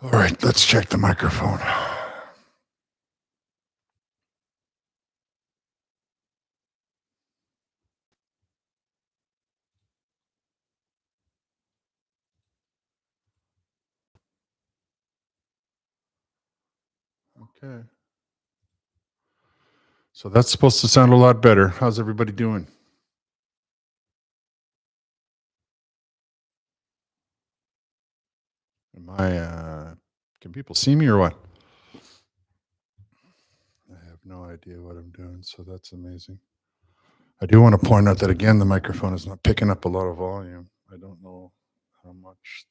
All right, let's check the microphone. Okay. So that's supposed to sound a lot better. How's everybody doing? Am I can people see me or what? I have no idea what I'm doing, so that's amazing. I do want to point out that again the microphone is not picking up a lot of volume. I don't know how much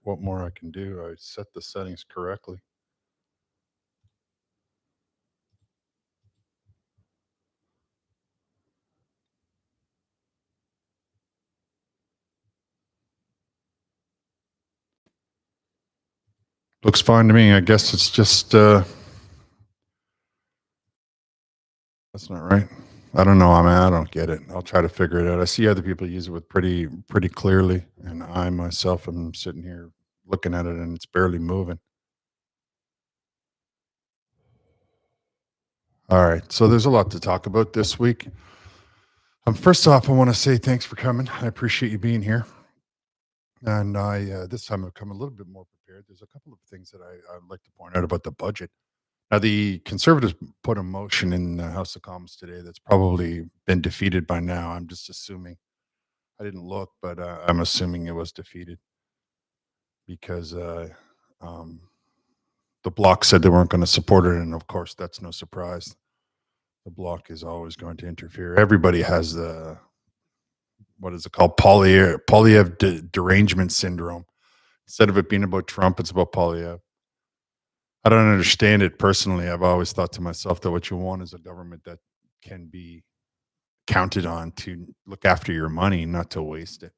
what more I can do. I set the settings correctly. Looks fine to me. I guess it's just that's not right. I don't know. I don't get it. I'll try to figure it out. I see other people use it with pretty clearly, and I myself am sitting here looking at it, and it's barely moving. All right, so there's a lot to talk about this week. First off, I want to say thanks for coming. I appreciate you being here, and I this time I've come a little bit more prepared. There's a couple of things that I'd like to point out about the budget. Now, the Conservatives put a motion in the House of Commons today that's probably been defeated by now. I'm just assuming. I didn't look, but I'm assuming it was defeated because um, the bloc said they weren't going to support it, and of course, that's no surprise. The bloc is always going to interfere. Everybody has the what is it called Polyev derangement syndrome. Instead of it being about Trump, it's about Polyev. I don't understand it personally. I've always thought to myself that what you want is a government that can be counted on to look after your money, not to waste it.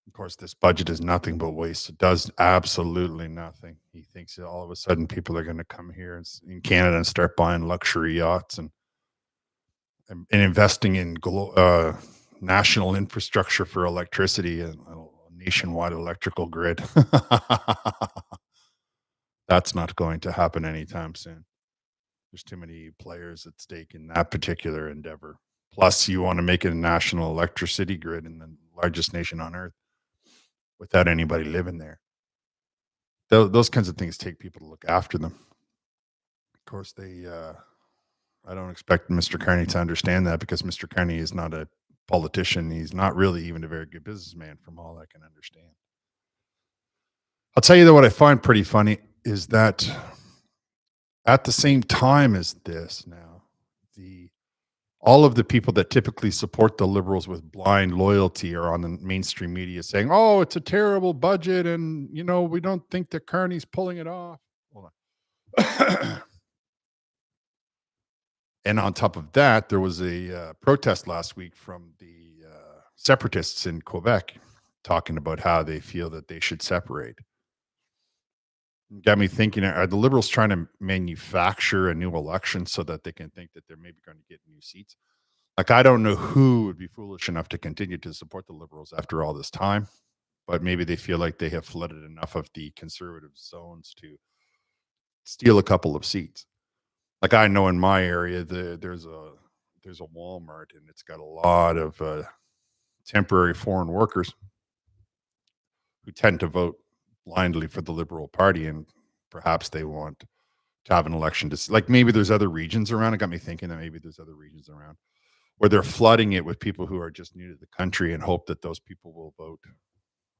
Of course, this budget is nothing but waste. It does absolutely nothing. He thinks that all of a sudden people are going to come here in Canada and start buying luxury yachts and investing in national infrastructure for electricity and a nationwide electrical grid. That's not going to happen anytime soon. There's too many players at stake in that particular endeavor. Plus, you want to make it a national electricity grid in the largest nation on earth without anybody living there. Those kinds of things take people to look after them. Of course, I don't expect Mr. Carney to understand that because Mr. Carney is not a politician. He's not really even a very good businessman, from all I can understand. I'll tell you that what I find pretty funny is that at the same time as this now, the all of the people that typically support the liberals with blind loyalty are on the mainstream media saying, "Oh, it's a terrible budget, and we don't think that Carney's pulling it off." Hold on. And on top of that, there was a protest last week from the separatists in Quebec talking about how they feel that they should separate. Got me thinking, are the liberals trying to manufacture a new election so that they can think that they're maybe going to get new seats? Like, I don't know who would be foolish enough to continue to support the liberals after all this time, but maybe they feel like they have flooded enough of the conservative zones to steal a couple of seats. Like, I know in my area, there's a Walmart, and it's got a lot of temporary foreign workers who tend to vote blindly for the Liberal Party, and perhaps they want to have an election to like maybe there's other regions around. It got me thinking that maybe there's other regions around where they're flooding it with people who are just new to the country and hope that those people will vote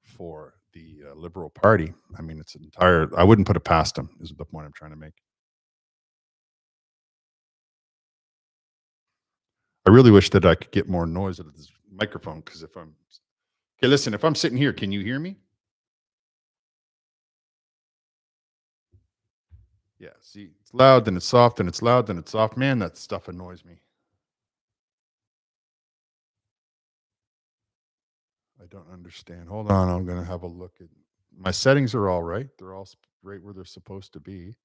for the Liberal Party. I mean, it's entire. I wouldn't put it past them. Is the point I'm trying to make. I really wish that I could get more noise out of this microphone because if I'm okay, listen, if I'm sitting here, can you hear me? Yeah. See, it's loud, then it's soft, then it's loud, then it's soft. Man, that stuff annoys me. I don't understand. Hold on, I'm gonna have a look at my settings are all right. They're all right where they're supposed to be.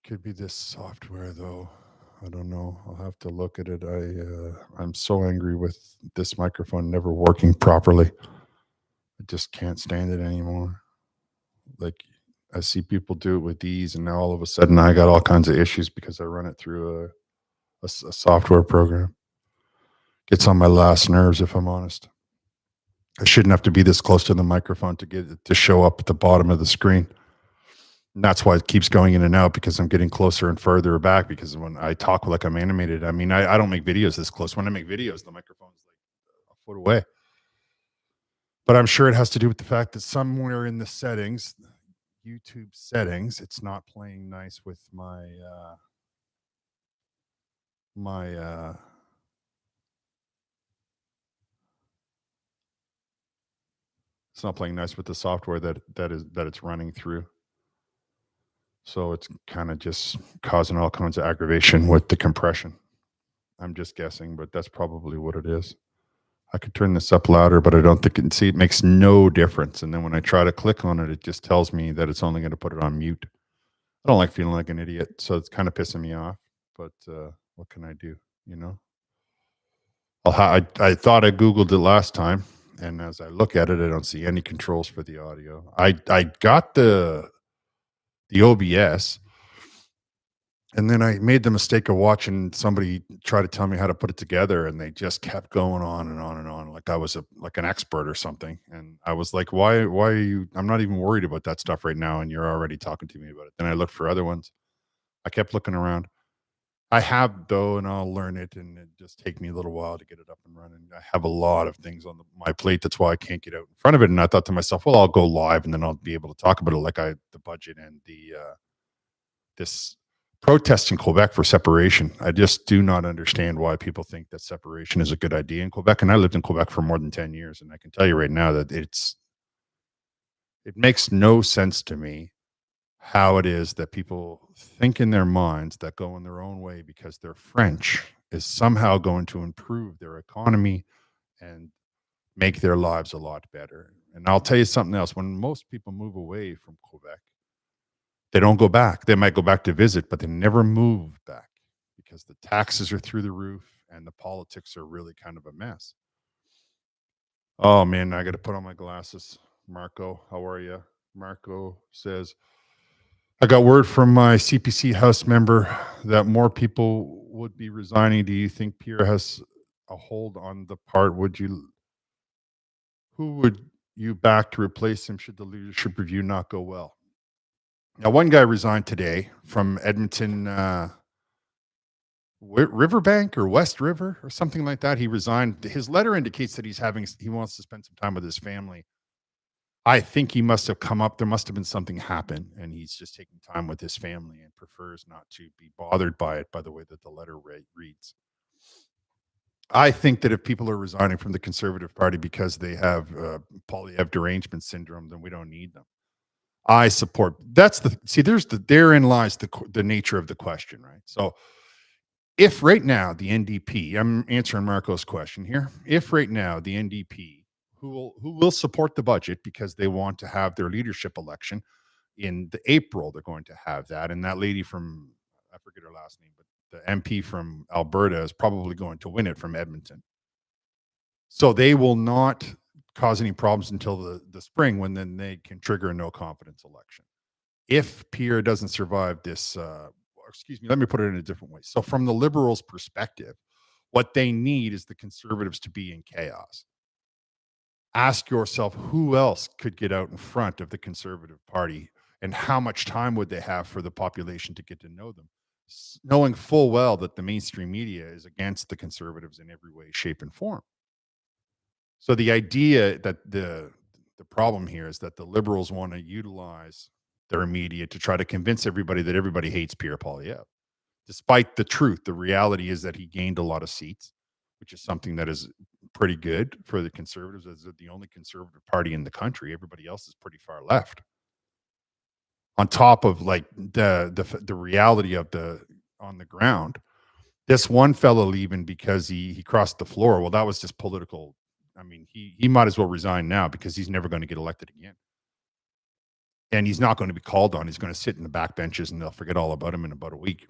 Could be this software though. I don't know. I'll have to look at it. I'm so angry with this microphone never working properly. I just can't stand it anymore. Like I see people do it with ease, and now all of a sudden I got all kinds of issues because I run it through a software program. Gets on my last nerves, if I'm honest. I shouldn't have to be this close to the microphone to get it to show up at the bottom of the screen. And that's why it keeps going in and out because I'm getting closer and further back. Because when I talk like I'm animated, I mean, I don't make videos this close. When I make videos, the microphone's like a foot away. But I'm sure it has to do with the fact that somewhere in the settings, YouTube settings, it's not playing nice with my it's not playing nice with the software that it's running through. So it's kind of just causing all kinds of aggravation with the compression. I'm just guessing, but that's probably what it is. I could turn this up louder, but I don't think it see it makes no difference. And then when I try to click on it, it just tells me that it's only going to put it on mute. I don't like feeling like an idiot, so it's kind of pissing me off. But what can I do? You know, I thought I googled it last time, and as I look at it, I don't see any controls for the audio. I got the OBS, and then I made the mistake of watching somebody try to tell me how to put it together, and they just kept going on and on and on, like I was like an expert or something. And I was like, why are you? I'm not even worried about that stuff right now, and you're already talking to me about it. Then I looked for other ones. I kept looking around. I have though, and I'll learn it, and it just take me a little while to get it up and running. I have a lot of things on my plate. That's why I can't get out in front of it. And I thought to myself, well, I'll go live, and then I'll be able to talk about it, like the budget and the this protest in Quebec for separation. I just do not understand why people think that separation is a good idea in Quebec. And I lived in Quebec for more than 10 years, and I can tell you right now that it makes no sense to me how it is that people think in their minds that going their own way because they're French is somehow going to improve their economy and make their lives a lot better. And I'll tell you something else. When most people move away from Quebec, they don't go back. They might go back to visit, but they never move back because the taxes are through the roof and the politics are really kind of a mess. Oh man, I got to put on my glasses. Marco, how are you? Marco says, I got word from my CPC House member that more people would be resigning. Do you think Pierre has a hold on the part? Who would you back to replace him should the leadership review not go well? Now, one guy resigned today from Edmonton, Riverbank or West River or something like that. He resigned. His letter indicates that he wants to spend some time with his family. I think he must have come up. There must have been something happen, and he's just taking time with his family and prefers not to be bothered by it. By the way that the letter reads, I think that if people are resigning from the Conservative Party because they have Polyev derangement syndrome, then we don't need them. I support. That's the see. Therein lies the nature of the question, right? So, if right now the NDP, I'm answering Marco's question here. If right now the NDP, who will support the budget because they want to have their leadership election in the April, they're going to have that, and that lady from I forget her last name, but the MP from Alberta is probably going to win it from Edmonton. So they will not cause any problems until the spring when then they can trigger a no confidence election. If Pierre doesn't survive this, excuse me, let me put it in a different way. So from the Liberals' perspective, what they need is the Conservatives to be in chaos. Ask yourself who else could get out in front of the Conservative Party and how much time would they have for the population to get to know them, knowing full well that the mainstream media is against the Conservatives in every way, shape, and form. So the idea that the problem here is that the Liberals want to utilize their media to try to convince everybody that everybody hates Pierre Poilievre, despite the truth. The reality is that he gained a lot of seats, which is something that is pretty good for the Conservatives, as they're the only conservative party in the country. Everybody else is pretty far left. On top of like the reality of the on the ground, this one fellow leaving because he crossed the floor. Well, that was just political. I mean, he might as well resign now because he's never going to get elected again. And he's not going to be called on. He's going to sit in the back benches and they'll forget all about him in about a week.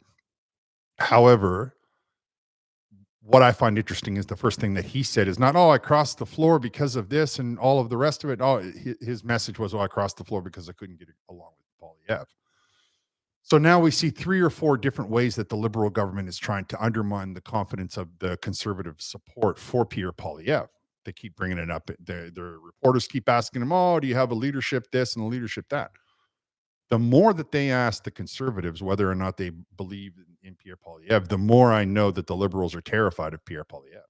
However, what I find interesting is the first thing that he said is not, oh, I crossed the floor because of this and all of the rest of it. Oh, his message was, oh, I crossed the floor because I couldn't get along with Paul. Poilievre. So now we see 3 or 4 different ways that the Liberal government is trying to undermine the confidence of the Conservative support for Pierre Poilievre. They keep bringing it up. The reporters keep asking him, "Oh, do you have a leadership this and a leadership that?" The more that they ask the Conservatives whether or not they believe in Pierre Poilievre, the more I know that the Liberals are terrified of Pierre Poilievre.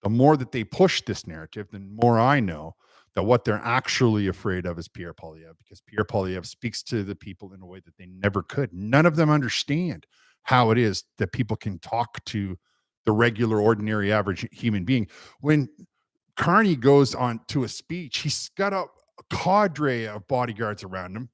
The more that they push this narrative, the more I know that what they're actually afraid of is Pierre Poilievre, because Pierre Poilievre speaks to the people in a way that they never could. None of them understand how it is that people can talk to the regular, ordinary, average human being. When Carney goes on to a speech, he's got a cadre of bodyguards around him.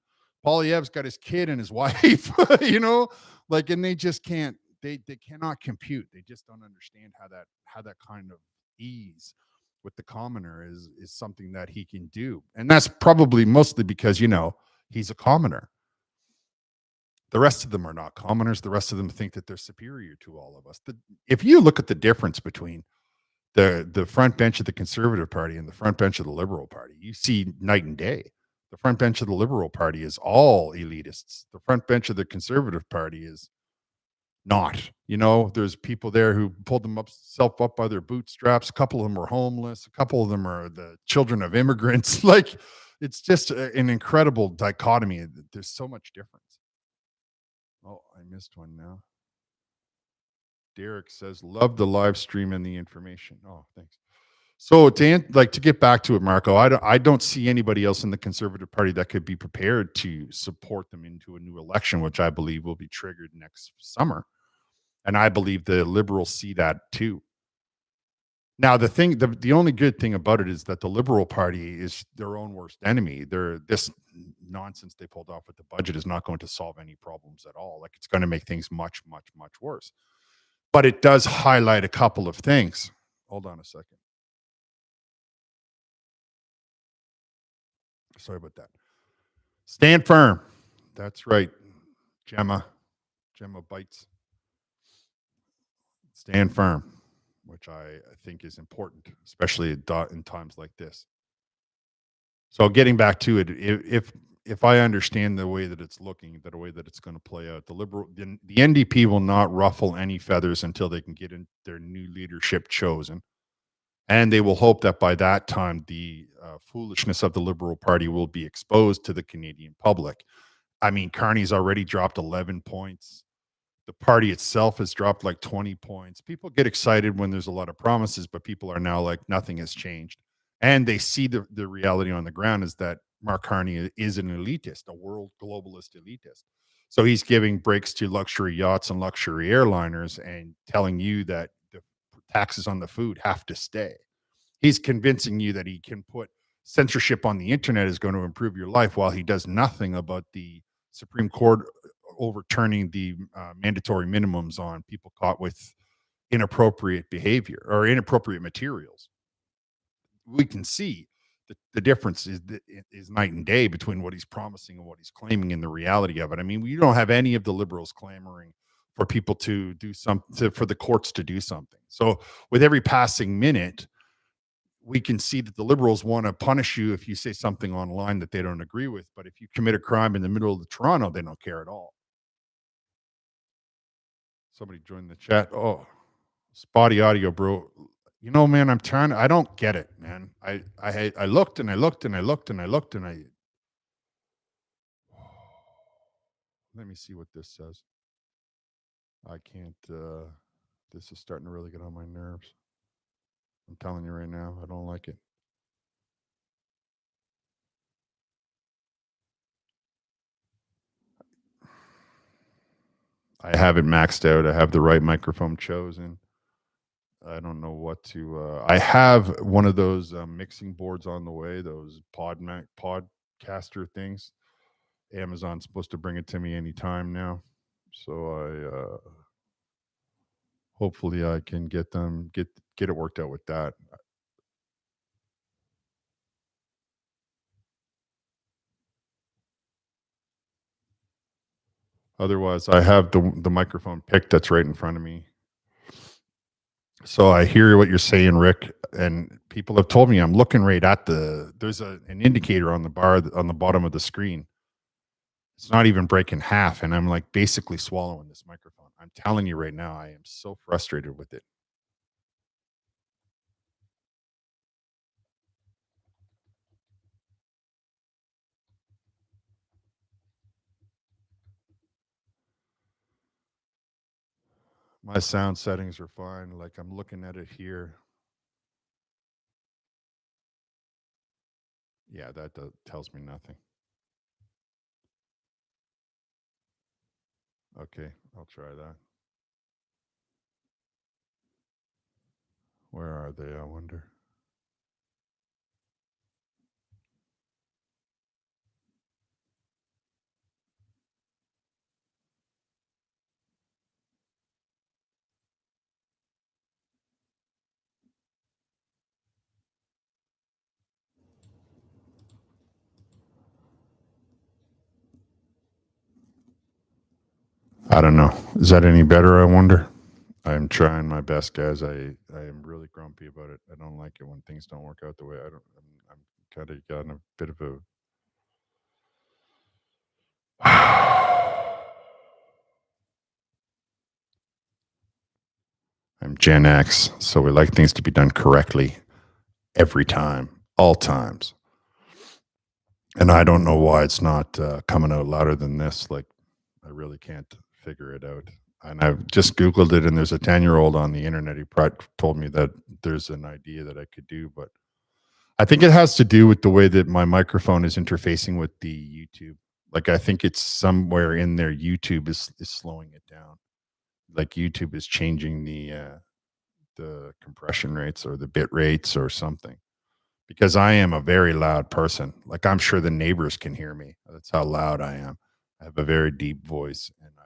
Poilievre's got his kid and his wife, and they just can't, they cannot compute. They just don't understand how that kind of ease with the commoner is something that he can do. And that's probably mostly because, he's a commoner. The rest of them are not commoners. The rest of them think that they're superior to all of us. If you look at the difference between the front bench of the Conservative Party and the front bench of the Liberal Party, you see night and day. The front bench of the Liberal Party is all elitists. The front bench of the Conservative Party is not. There's people there who pulled themselves up by their bootstraps. A couple of them are homeless. A couple of them are the children of immigrants. Like, it's just an incredible dichotomy. There's so much difference. Oh, I missed one now. Derek says, love the live stream and the information. Oh, thanks. So to get back to it, Marco, I don't see anybody else in the Conservative Party that could be prepared to support them into a new election, which I believe will be triggered next summer. And I believe the Liberals see that too. Now, the only good thing about it is that the Liberal Party is their own worst enemy. This nonsense they pulled off with the budget is not going to solve any problems at all. Like, it's going to make things much, much, much worse. But it does highlight a couple of things. Hold on a second. Sorry about that. Stand firm. That's right. Gemma bites. Stand firm, which I think is important, especially in times like this. So getting back to it, if I understand the way that it's looking, the way that it's going to play out, the NDP will not ruffle any feathers until they can get in their new leadership chosen. And they will hope that by that time, the foolishness of the Liberal Party will be exposed to the Canadian public. I mean, Carney's already dropped 11 points. The party itself has dropped like 20 points. People get excited when there's a lot of promises, but people are now like, nothing has changed. And they see the reality on the ground is that Mark Carney is an elitist, a world globalist elitist. So he's giving breaks to luxury yachts and luxury airliners and telling you that the taxes on the food have to stay. He's convincing you that he can put censorship on the internet is going to improve your life, while he does nothing about the Supreme Court overturning the mandatory minimums on people caught with inappropriate behavior or inappropriate materials. We can see the difference is night and day between what he's promising and what he's claiming and the reality of it. I mean, we don't have any of the Liberals clamoring for people to do something, for the courts to do something. So with every passing minute, we can see that the Liberals want to punish you if you say something online that they don't agree with. But if you commit a crime in the middle of the Toronto, they don't care at all. Somebody joined the chat. Oh, spotty audio, bro. Man, I don't get it, man. I looked and I looked and I looked and I looked and let me see what this says. I can't, this is starting to really get on my nerves. I'm telling you right now, I don't like it. I have it maxed out. I have the right microphone chosen. I don't know what to. I have one of those mixing boards on the way. Those podcaster things. Amazon's supposed to bring it to me anytime now, so hopefully I can get it worked out with that. Otherwise, I have the microphone picked that's right in front of me. So I hear what you're saying, Rick, and people have told me I'm looking right at there's an indicator on the bar on the bottom of the screen. It's not even breaking half, and I'm like basically swallowing this microphone. I'm telling you right now, I am so frustrated with it. My sound settings are fine. Like I'm looking at it here. Yeah, that tells me nothing. Okay, I'll try that. Where are they? I wonder. I don't know. Is that any better? I wonder. I'm trying my best, guys. I am really grumpy about it. I don't like it when things don't work out the way I don't. I'm kind of gotten a bit of a. I'm Gen X, so we like things to be done correctly every time, all times. And I don't know why it's not coming out louder than this. Like, I really can't figure it out. And I've just Googled it, and there's a 10-year-old on the internet. He told me that there's an idea that I could do, but I think it has to do with the way that my microphone is interfacing with the YouTube. Like, I think it's somewhere in there. YouTube is slowing it down. Like YouTube is changing the compression rates or the bit rates or something. Because I am a very loud person. Like I'm sure the neighbors can hear me. That's how loud I am. I have a very deep voice and I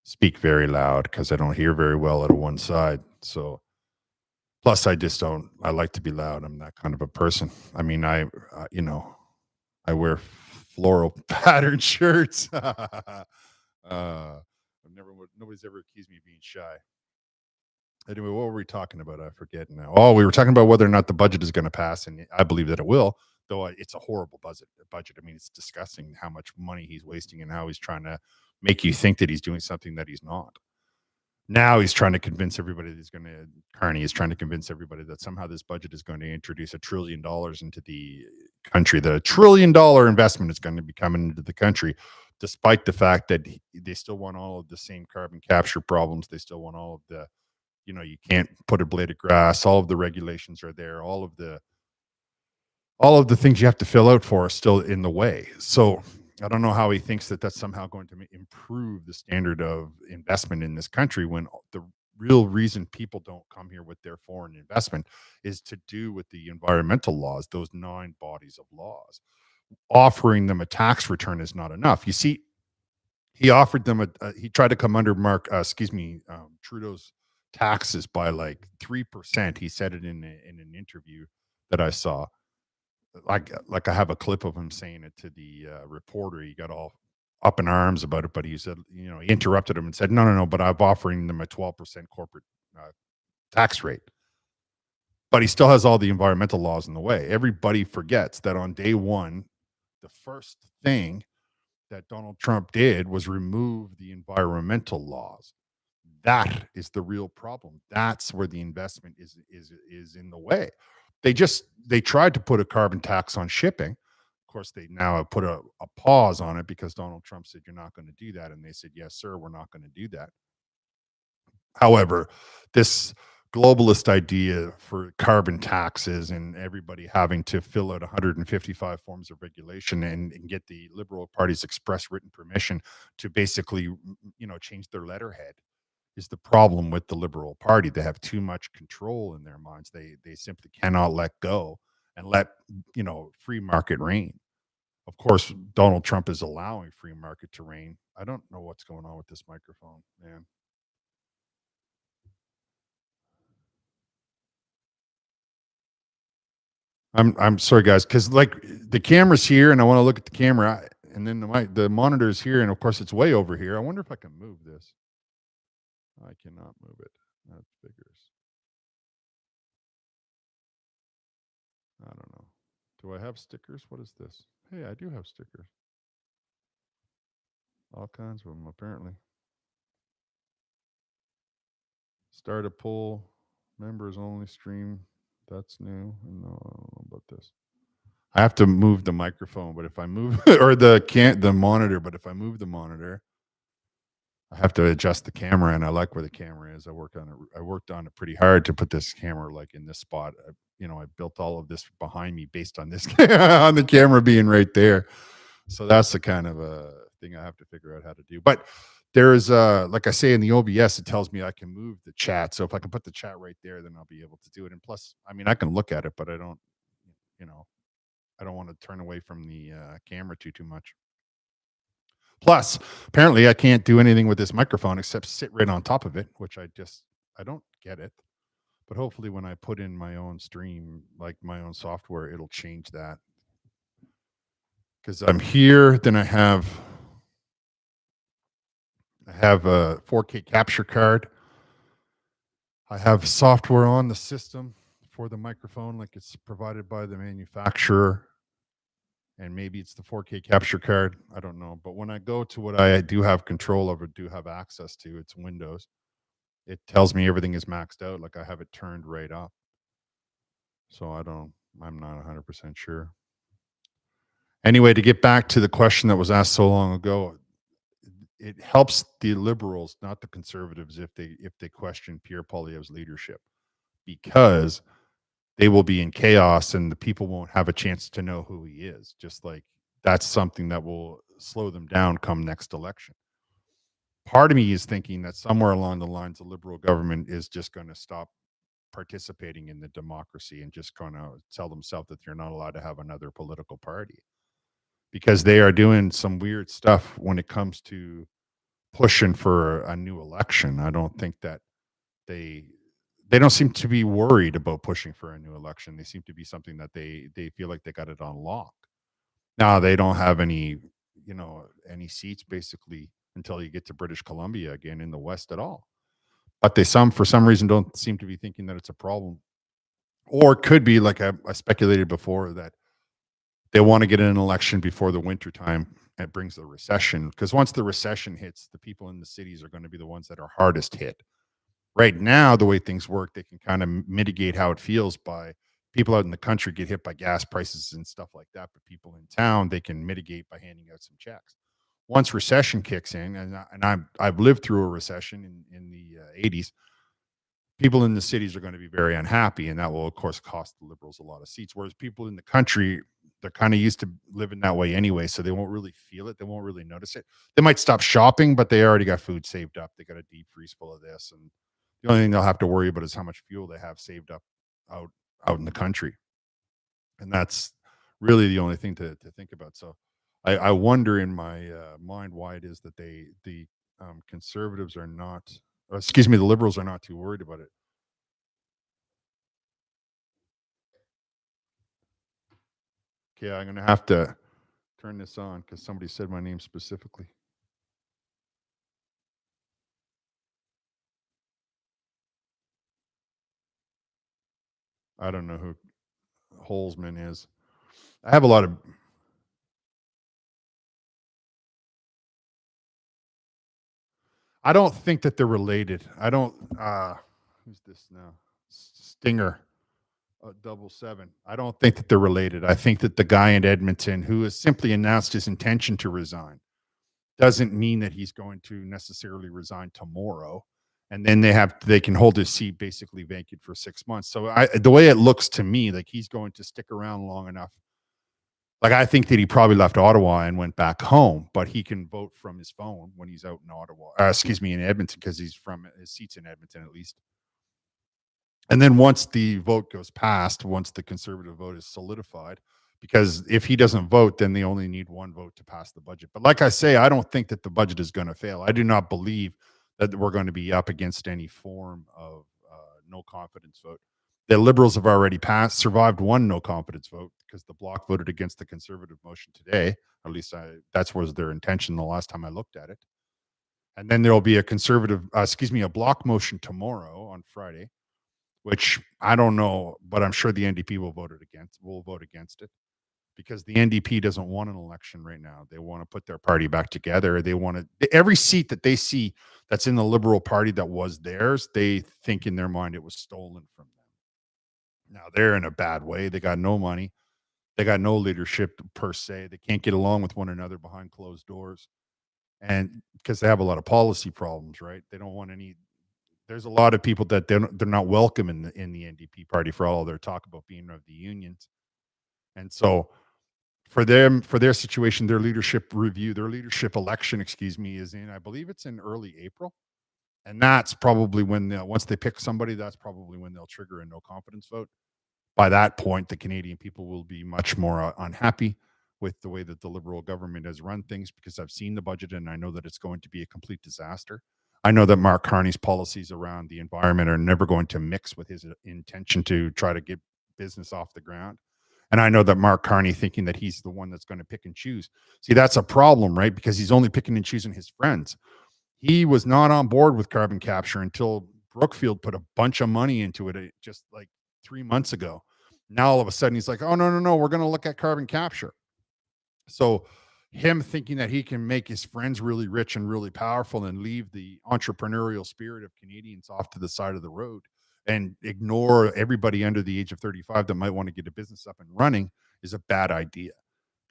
speak very loud because I don't hear very well at one side. So plus I just don't I like to be loud. I'm that kind of a person. I mean, I wear floral patterned shirts. I've never nobody's ever accused me of being shy. Anyway, what were we talking about? I forget now. Oh, we were talking about whether or not the budget is going to pass, and I believe that it will. Though it's a horrible budget. Budget. I mean, it's disgusting how much money he's wasting and how he's trying to make you think that he's doing something that he's not. Now he's trying to convince everybody that he's going to. Carney is trying to convince everybody that somehow this budget is going to introduce $1 trillion into the country. That $1 trillion investment is going to be coming into the country, despite the fact that they still want all of the same carbon capture problems. They still want all of the you can't put a blade of grass. All of the regulations are there. All of the things you have to fill out for are still in the way. So I don't know how he thinks that that's somehow going to improve the standard of investment in this country when the real reason people don't come here with their foreign investment is to do with the environmental laws, those 9 bodies of laws. Offering them a tax return is not enough. You see, he offered them he tried to come under Trudeau's taxes by like 3%. He said it in an interview that I saw. Like I have a clip of him saying it to the reporter. He got all up in arms about it, but he said, he interrupted him and said, no, no, no, but I'm offering them a 12% corporate uh, tax rate. But he still has all the environmental laws in the way. Everybody forgets that on day one, the first thing that Donald Trump did was remove the environmental laws. That is the real problem. That's where the investment is in the way. They tried to put a carbon tax on shipping. Of course, they now have put a pause on it because Donald Trump said you're not going to do that, and they said yes, sir, we're not going to do that. However, this globalist idea for carbon taxes and everybody having to fill out 155 forms of regulation and get the Liberal Party's express written permission to basically, change their letterhead is the problem with the Liberal Party. They have too much control in their minds. They simply cannot let go and let free market reign. Of course, Donald Trump is allowing free market to reign. I don't know what's going on with this microphone, man. I'm sorry, guys, because like the camera's here, and I want to look at the camera, and then the monitor's here, and of course it's way over here. I wonder if I can move this. I cannot move it. That's bigger. I don't know. Do I have stickers? What is this? Hey, I do have stickers. All kinds of them, apparently. Start a poll, members only stream. That's new. No, I don't know about this. I have to move the microphone, but if I move or the monitor, but if I move the monitor, I have to adjust the camera, and I like where the camera is. I worked on it pretty hard to put this camera like in this spot. I built all of this behind me based on this on the camera being right there. So that's the kind of thing I have to figure out how to do. But there's like I say in the OBS, it tells me I can move the chat. So if I can put the chat right there, then I'll be able to do it. And plus, I mean, I can look at it, but you know, I don't want to turn away from the camera too much. Plus, apparently, I can't do anything with this microphone except sit right on top of it, which I don't get it. But hopefully, when I put in my own stream, like my own software, it'll change that. Because I'm here, then I have a 4K capture card. I have software on the system for the microphone, like it's provided by the manufacturer. And maybe it's the 4K capture card. I don't know. But when I go to what I do have control over, do have access to, it's Windows. It tells me everything is maxed out. Like I have it turned right up. So I'm not 100% sure. Anyway, to get back to the question that was asked so long ago, it helps the liberals, not the conservatives, if they question Pierre Poilievre's leadership, because they will be in chaos and the people won't have a chance to know who he is. Just like that's something that will slow them down come next election. Part of me is thinking that somewhere along the lines, the liberal government is just going to stop participating in the democracy and just going to tell themselves that they're not allowed to have another political party because they are doing some weird stuff when it comes to pushing for a new election. I don't think that they don't seem to be worried about pushing for a new election. They seem to be something that they feel like they got it on lock. Now they don't have any seats basically until you get to British Columbia again in the West at all. But they for some reason don't seem to be thinking that it's a problem. Or it could be like I speculated before that they want to get an election before the winter time. It brings the recession because once the recession hits, the people in the cities are going to be the ones that are hardest hit. Right now, the way things work, they can kind of mitigate how it feels by people out in the country get hit by gas prices and stuff like that. But people in town, they can mitigate by handing out some checks. Once recession kicks in, I've lived through a recession in the 80s, people in the cities are going to be very unhappy, and that will, of course, cost the liberals a lot of seats. Whereas people in the country, they're kind of used to living that way anyway, so they won't really feel it. They won't really notice it. They might stop shopping, but they already got food saved up. They got a deep freeze full of this, and the only thing they'll have to worry about is how much fuel they have saved up out out in the country, and that's really the only thing to think about. So, I wonder in my mind why it is that the conservatives are not, or excuse me, the liberals are not too worried about it. Okay, I'm gonna have to turn this on because somebody said my name specifically. I don't know who Holzman is. I have a lot of. I don't think that they're related. I don't. Who's this now? Stinger, 777. I don't think that they're related. I think that the guy in Edmonton who has simply announced his intention to resign doesn't mean that he's going to necessarily resign tomorrow. And then they can hold his seat basically vacant for 6 months. So the way it looks to me, like he's going to stick around long enough. Like I think that he probably left Ottawa and went back home, but he can vote from his phone when he's out in Ottawa. Excuse me, in Edmonton, because his seat's in Edmonton at least. And then once the vote goes past, once the conservative vote is solidified, because if he doesn't vote, then they only need one vote to pass the budget. But like I say, I don't think that the budget is going to fail. I do not believe that we're going to be up against any form of no confidence vote. The Liberals have already survived one no confidence vote because the Bloc voted against the conservative motion today. At least that was their intention the last time I looked at it. And then there will be a Bloc motion tomorrow on Friday, which I don't know, but I'm sure the NDP will vote against it. because the NDP doesn't want an election right now. They want to put their party back together. They want to every seat that they see that's in the Liberal Party that was theirs, they think in their mind it was stolen from them. Now they're in a bad way. They got no money. They got no leadership per se. They can't get along with one another behind closed doors. And because they have a lot of policy problems, right? They don't want any. There's a lot of people that they're not welcome in the NDP party for all their talk about being of the unions. And so for them, for their situation, their leadership review, their leadership election, excuse me, is in, I believe it's in early April. And that's probably when once they pick somebody, that's probably when they'll trigger a no confidence vote. By that point, the Canadian people will be much more unhappy with the way that the Liberal government has run things, because I've seen the budget and I know that it's going to be a complete disaster. I know that Mark Carney's policies around the environment are never going to mix with his intention to try to get business off the ground. And I know that Mark Carney thinking that he's the one that's going to pick and choose. See, that's a problem, right? Because he's only picking and choosing his friends. He was not on board with carbon capture until Brookfield put a bunch of money into it just like 3 months ago. Now all of a sudden he's like, oh, no, no, no, we're going to look at carbon capture. So him thinking that he can make his friends really rich and really powerful and leave the entrepreneurial spirit of Canadians off to the side of the road and ignore everybody under the age of 35 that might want to get a business up and running is a bad idea.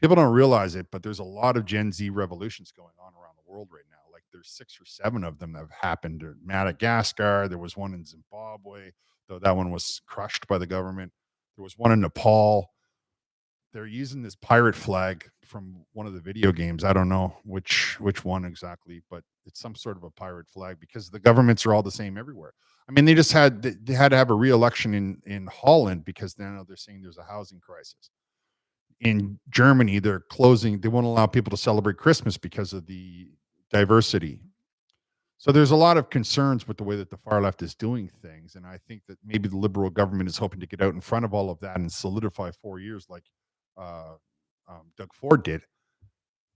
People don't realize it, but there's a lot of Gen Z revolutions going on around the world right now. Like there's 6 or 7 of them that have happened in Madagascar. There was one in Zimbabwe, though that one was crushed by the government. There was one in Nepal. They're using this pirate flag from one of the video games. I don't know which one exactly, but it's some sort of a pirate flag because the governments are all the same everywhere. I mean, they had to have a re-election in Holland because now they're saying there's a housing crisis. In Germany, they won't allow people to celebrate Christmas because of the diversity. So there's a lot of concerns with the way that the far left is doing things. And I think that maybe the Liberal government is hoping to get out in front of all of that and solidify 4 years like uh, Doug Ford did.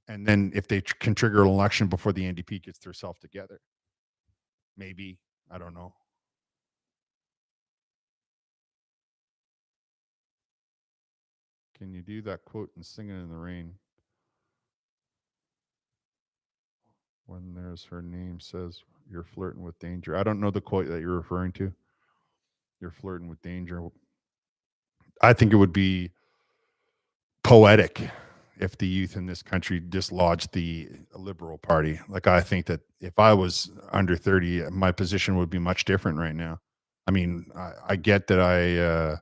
And then if they can trigger an election before the NDP gets themselves together, maybe, I don't know. Can you do that quote and sing it in the rain? When there's her name says you're flirting with danger. I don't know the quote that you're referring to. You're flirting with danger. I think it would be poetic if the youth in this country dislodged the Liberal Party. Like, I think that if I was under 30, my position would be much different right now. I mean, I get that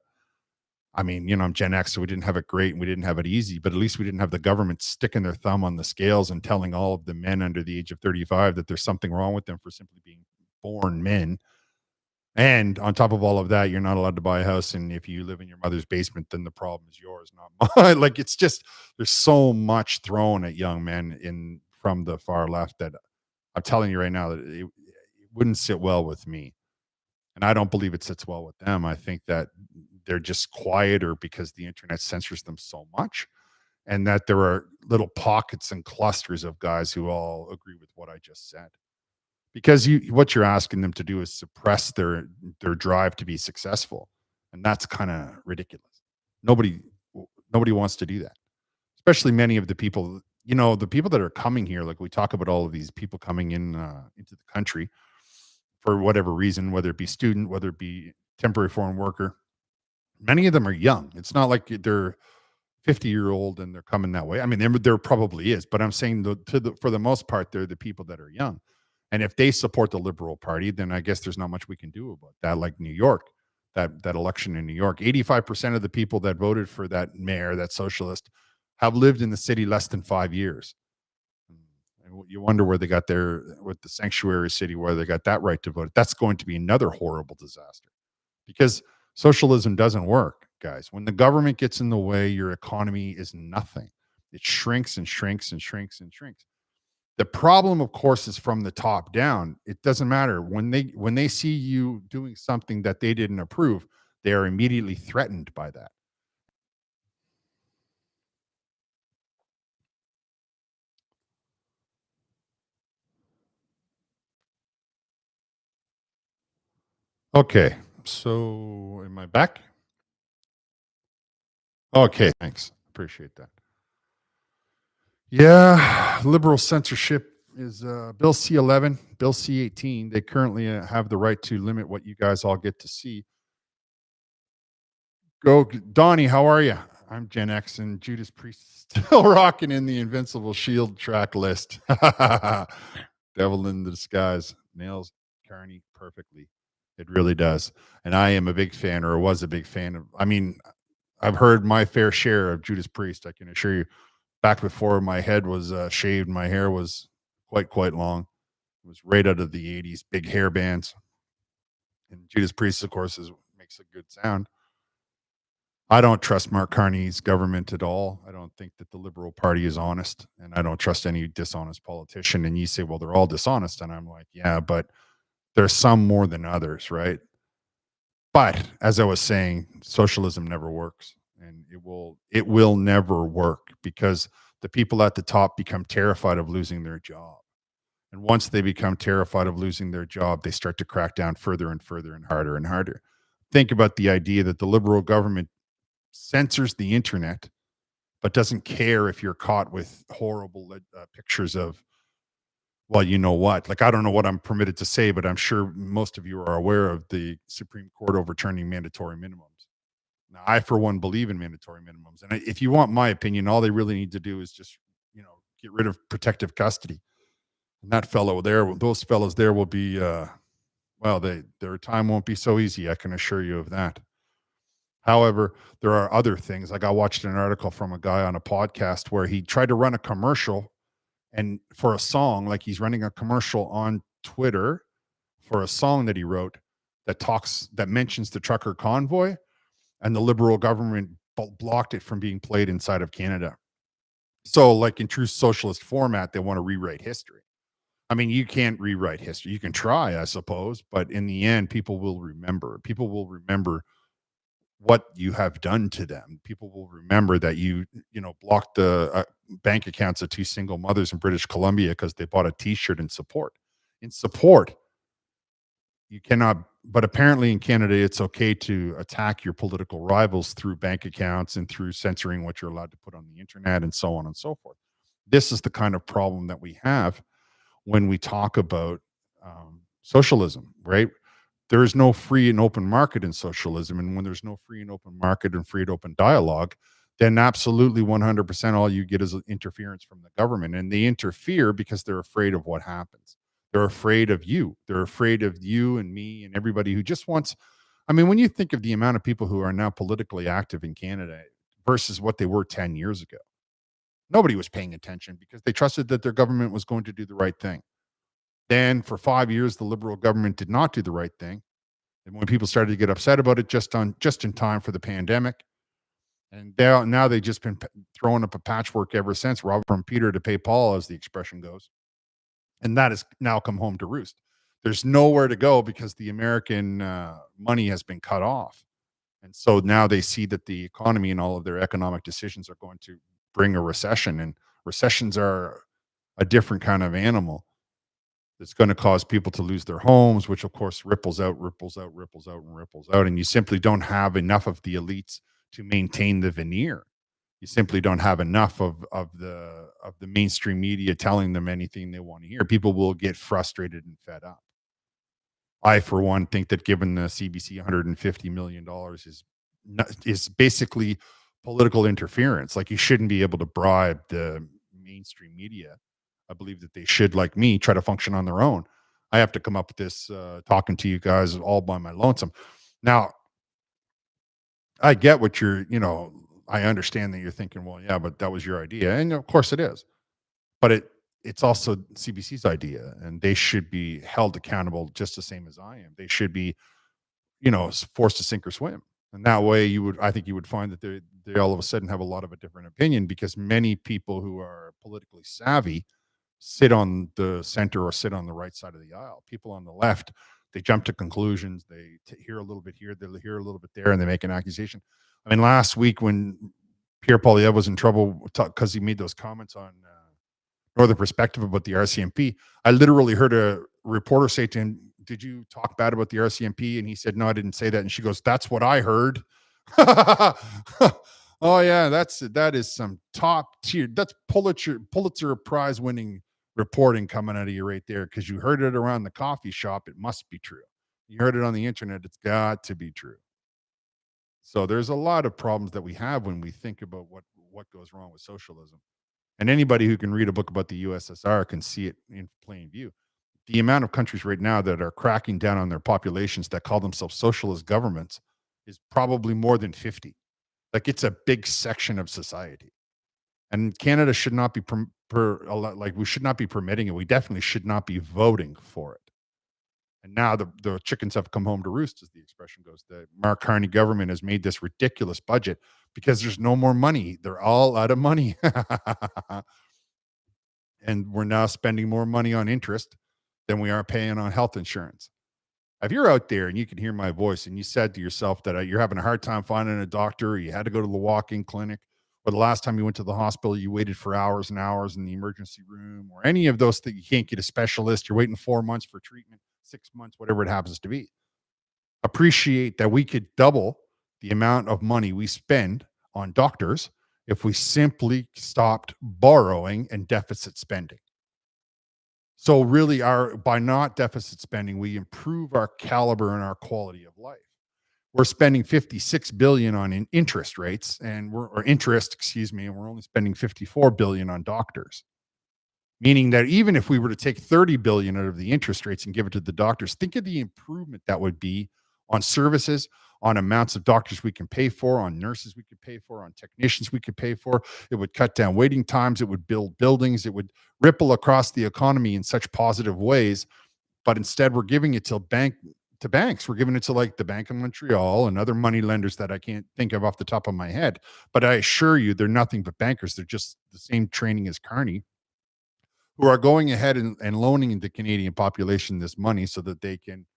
I mean, I'm Gen X, so we didn't have it great and we didn't have it easy, but at least we didn't have the government sticking their thumb on the scales and telling all of the men under the age of 35 that there's something wrong with them for simply being born men. And on top of all of that, you're not allowed to buy a house. And if you live in your mother's basement, then the problem is yours, not mine. Like, it's just, there's so much thrown at young men from the far left that I'm telling you right now that it wouldn't sit well with me. And I don't believe it sits well with them. I think that they're just quieter because the internet censors them so much, and that there are little pockets and clusters of guys who all agree with what I just said. Because what you're asking them to do is suppress their drive to be successful, and that's kind of ridiculous. Nobody nobody wants to do that, especially many of the people. The people that are coming here. Like, we talk about all of these people coming into the country for whatever reason, whether it be student, whether it be temporary foreign worker. Many of them are young. It's not like they're 50-year-old and they're coming that way. I mean, there probably is, but I'm saying for the most part, they're the people that are young. And if they support the Liberal Party, then I guess there's not much we can do about that. Like New York, that election in New York, 85% of the people that voted for that mayor, that socialist, have lived in the city less than 5 years. And you wonder where they got with the sanctuary city, where they got that right to vote. That's going to be another horrible disaster, because socialism doesn't work, guys. When the government gets in the way, your economy is nothing. It shrinks and shrinks and shrinks and shrinks. The problem, of course, is from the top down. It doesn't matter when they see you doing something that they didn't approve, they are immediately threatened by that. Okay, so am I back? Okay, thanks. appreciate that. Yeah, liberal censorship is Bill C-11, Bill C-18. They currently have the right to limit what you guys all get to see. Donnie, how are you? I'm Gen X and Judas Priest still rocking in the Invincible Shield track list. Devil in the Disguise nails Carney perfectly. It really does. And I am a big fan, or was a big fan of. I mean, I've heard my fair share of Judas Priest. I can assure you. Back before my head was shaved, my hair was quite long. It was right out of the '80s, big hair bands. And Judas Priest, of course, makes a good sound. I don't trust Mark Carney's government at all. I don't think that the Liberal Party is honest, and I don't trust any dishonest politician. And you say, well, they're all dishonest. And I'm like, yeah, but there's some more than others, right? But as I was saying, socialism never works, and it will never work because the people at the top become terrified of losing their job. And once they become terrified of losing their job, they start to crack down further and further and harder and harder. Think about the idea that the liberal government censors the internet, but doesn't care if you're caught with horrible pictures of, well, you know what? Like, I don't know what I'm permitted to say, but I'm sure most of you are aware of the Supreme Court overturning mandatory minimums. Now, I, for one, believe in mandatory minimums. And if you want my opinion, all they really need to do is just, get rid of protective custody. And that fellow there, those fellows there will be, their time won't be so easy. I can assure you of that. However, there are other things. Like, I watched an article from a guy on a podcast where he tried to run a commercial and for a song, like he's running a commercial on Twitter for a song that he wrote that mentions the trucker convoy, and the Liberal government blocked it from being played inside of Canada. So, like in true socialist format, they want to rewrite history. I mean, you can't rewrite history. You can try, I suppose, but in the end, people will remember. People will remember what you have done to them. People will remember that blocked the bank accounts of two single mothers in British Columbia because they bought a T-shirt in support. In support, you cannot. But apparently, in Canada, it's okay to attack your political rivals through bank accounts and through censoring what you're allowed to put on the internet and so on and so forth. This is the kind of problem that we have when we talk about socialism, right? There is no free and open market in socialism. And when there's no free and open market and free and open dialogue, then absolutely 100% all you get is interference from the government. And they interfere because they're afraid of what happens. They're afraid of you. They're afraid of you and me and everybody who just wants. I mean, when you think of the amount of people who are now politically active in Canada versus what they were 10 years ago, nobody was paying attention because they trusted that their government was going to do the right thing. Then for 5 years, the Liberal government did not do the right thing. And when people started to get upset about it just in time for the pandemic, and now they've just been throwing up a patchwork ever since, rob from Peter to pay Paul, as the expression goes. And that has now come home to roost. There's nowhere to go because the American money has been cut off. And so now they see that the economy and all of their economic decisions are going to bring a recession. And recessions are a different kind of animal. It's going to cause people to lose their homes, which of course ripples out, and you simply don't have enough of the elites to maintain the veneer. You simply don't have enough of the mainstream media telling them anything they want to hear. People will get frustrated and fed up. I, for one, think that given the CBC $150 million is basically political interference. Like, you shouldn't be able to bribe the mainstream media. I believe that they should, like me, try to function on their own. I have to come up with this talking to you guys all by my lonesome. Now, I get what I understand that you're thinking, well, yeah, but that was your idea. And of course it is. But it's also CBC's idea, and they should be held accountable just the same as I am. They should be, forced to sink or swim. And that way I think you would find that they all of a sudden have a lot of a different opinion, because many people who are politically savvy sit on the center or sit on the right side of the aisle. People on the left, they jump to conclusions. They hear a little bit here, they hear a little bit there, and they make an accusation. I mean, last week when Pierre Poilievre was in trouble because he made those comments on Northern Perspective about the RCMP, I literally heard a reporter say to him, "Did you talk bad about the RCMP?" And he said, "No, I didn't say that." And she goes, "That's what I heard." Oh yeah, that is some top tier. That's Pulitzer Prize winning reporting coming out of you right there because you heard it around the coffee shop. It must be true. You heard it on the internet. It's got to be true. So there's a lot of problems that we have when we think about what goes wrong with socialism. And anybody who can read a book about the USSR can see it in plain view. The amount of countries right now that are cracking down on their populations that call themselves socialist governments is probably more than 50. Like it's a big section of society. And Canada should not be like we should not be permitting it. We definitely should not be voting for it. And now the chickens have come home to roost, as the expression goes. The Mark Carney government has made this ridiculous budget because there's no more money. They're all out of money. And we're now spending more money on interest than we are paying on health insurance. If you're out there and you can hear my voice and you said to yourself that you're having a hard time finding a doctor, or you had to go to the walk-in clinic, or the last time you went to the hospital, you waited for hours and hours in the emergency room, or any of those that you can't get a specialist, you're waiting 4 months for treatment, 6 months, whatever it happens to be. Appreciate that we could double the amount of money we spend on doctors if we simply stopped borrowing and deficit spending. So really by not deficit spending, we improve our caliber and our quality of life. We're spending 56 billion on interest rates or interest, excuse me, and we're only spending 54 billion on doctors. Meaning that even if we were to take 30 billion out of the interest rates and give it to the doctors, think of the improvement that would be on services, on amounts of doctors we can pay for, on nurses we could pay for, on technicians we could pay for. It would cut down waiting times. It would build buildings. It would ripple across the economy in such positive ways. But instead, we're giving it to banks. We're giving it to like the Bank of Montreal and other money lenders that I can't think of off the top of my head. But I assure you, they're nothing but bankers. They're just the same training as Carney, who are going ahead and loaning the Canadian population this money so that they can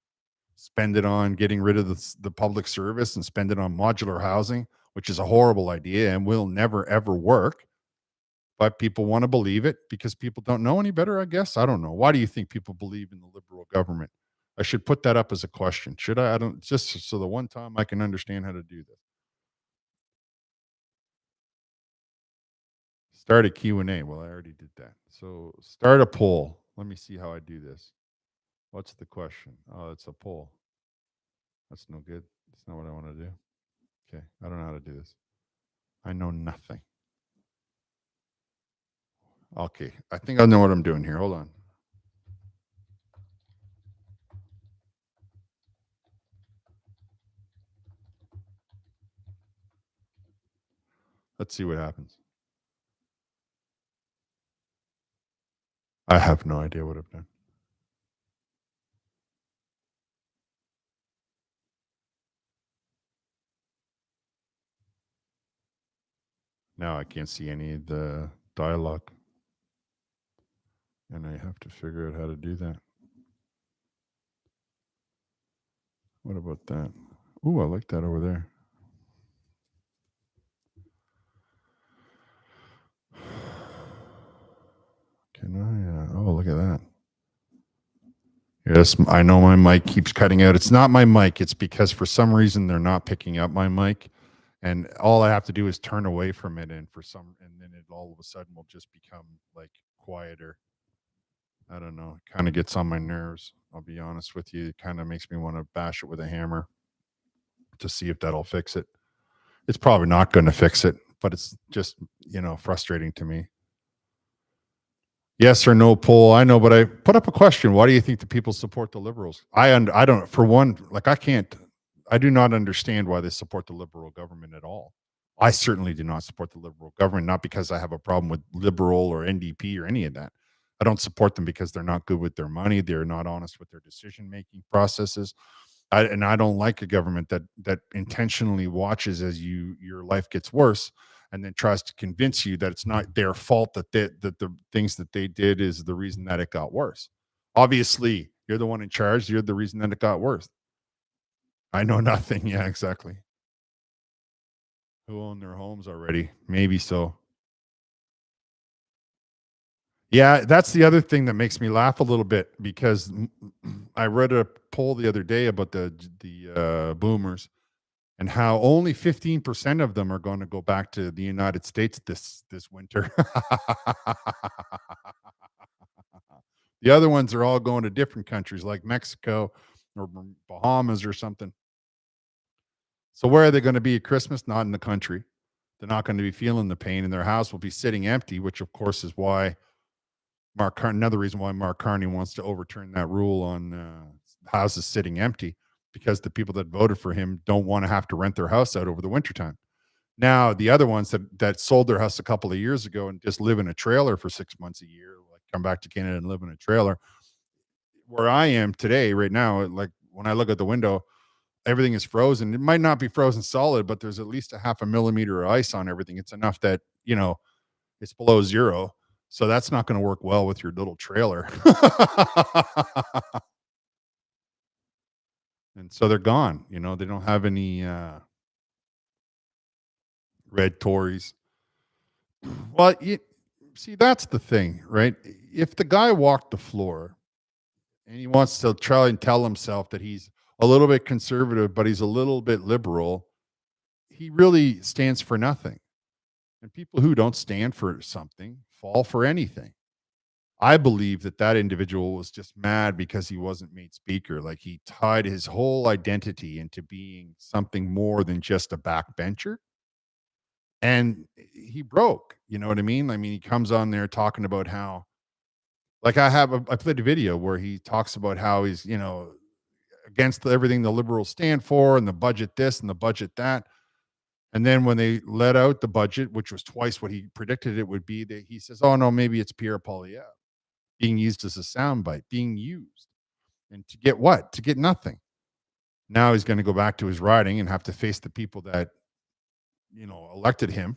spend it on getting rid of the public service and spend it on modular housing, which is a horrible idea and will never, ever work. But people want to believe it because people don't know any better, I guess. I don't know. Why do you think people believe in the Liberal government? I should put that up as a question. Should I? I don't, just so the one time I can understand how to do this. Start a Q&A. Well, I already did that. So start a poll. Let me see how I do this. What's the question? Oh, it's a poll. That's no good. That's not what I want to do. Okay. I don't know how to do this. I know nothing. Okay. I think I know what I'm doing here. Hold on. Let's see what happens. I have no idea what I've done. Now I can't see any of the dialogue. And I have to figure out how to do that. What about that? Ooh, I like that over there. Can I? Oh, look at that. Yes, I know my mic keeps cutting out. It's not my mic. It's because for some reason they're not picking up my mic, and all I have to do is turn away from it, and then it all of a sudden will just become like quieter. I don't know. It kind of gets on my nerves. I'll be honest with you. It kind of makes me want to bash it with a hammer to see if that'll fix it. It's probably not going to fix it, but it's just, frustrating to me. Yes or no poll. I know, but I put up a question. Why do you think the people support the Liberals? I don't, for one, like I do not understand why they support the Liberal government at all. I certainly do not support the Liberal government, not because I have a problem with Liberal or NDP or any of that. I don't support them because they're not good with their money. They're not honest with their decision-making processes. I don't like a government that intentionally watches as your life gets worse and then tries to convince you that it's not their fault that the things that they did is the reason that it got worse. Obviously, you're the one in charge. You're the reason that it got worse. I know nothing. Yeah, exactly. Who own their homes already? Maybe so. Yeah, that's the other thing that makes me laugh a little bit because I read a poll the other day about the boomers, and how only 15% of them are going to go back to the United States this winter. The other ones are all going to different countries like Mexico or Bahamas or something. So where are they going to be at Christmas? Not in the country. They're not going to be feeling the pain, and their house will be sitting empty, which of course is why another reason why Mark Carney wants to overturn that rule on houses sitting empty, because the people that voted for him don't want to have to rent their house out over the wintertime. Now, the other ones that sold their house a couple of years ago and just live in a trailer for 6 months a year, like come back to Canada and live in a trailer. Where I am today, right now, like when I look at the window, everything is frozen. It might not be frozen solid, but there's at least a half a millimeter of ice on everything. It's enough that, it's below zero. So that's not going to work well with your little trailer. And so they're gone. They don't have any red Tories. Well, see, that's the thing, right? If the guy walked the floor and he wants to try and tell himself that he's a little bit conservative, but he's a little bit liberal, he really stands for nothing. And people who don't stand for something fall for anything. I believe that individual was just mad because he wasn't made speaker. Like he tied his whole identity into being something more than just a backbencher. And he broke, you know what I mean? I mean, he comes on there talking about how, like I played a video where he talks about how he's, against everything the liberals stand for and the budget this and the budget that. And then when they let out the budget, which was twice what he predicted it would be, that he says, oh no, maybe it's Pierre Poilievre being used as a soundbite, being used. And to get what? To get nothing. Now he's going to go back to his riding and have to face the people that, elected him.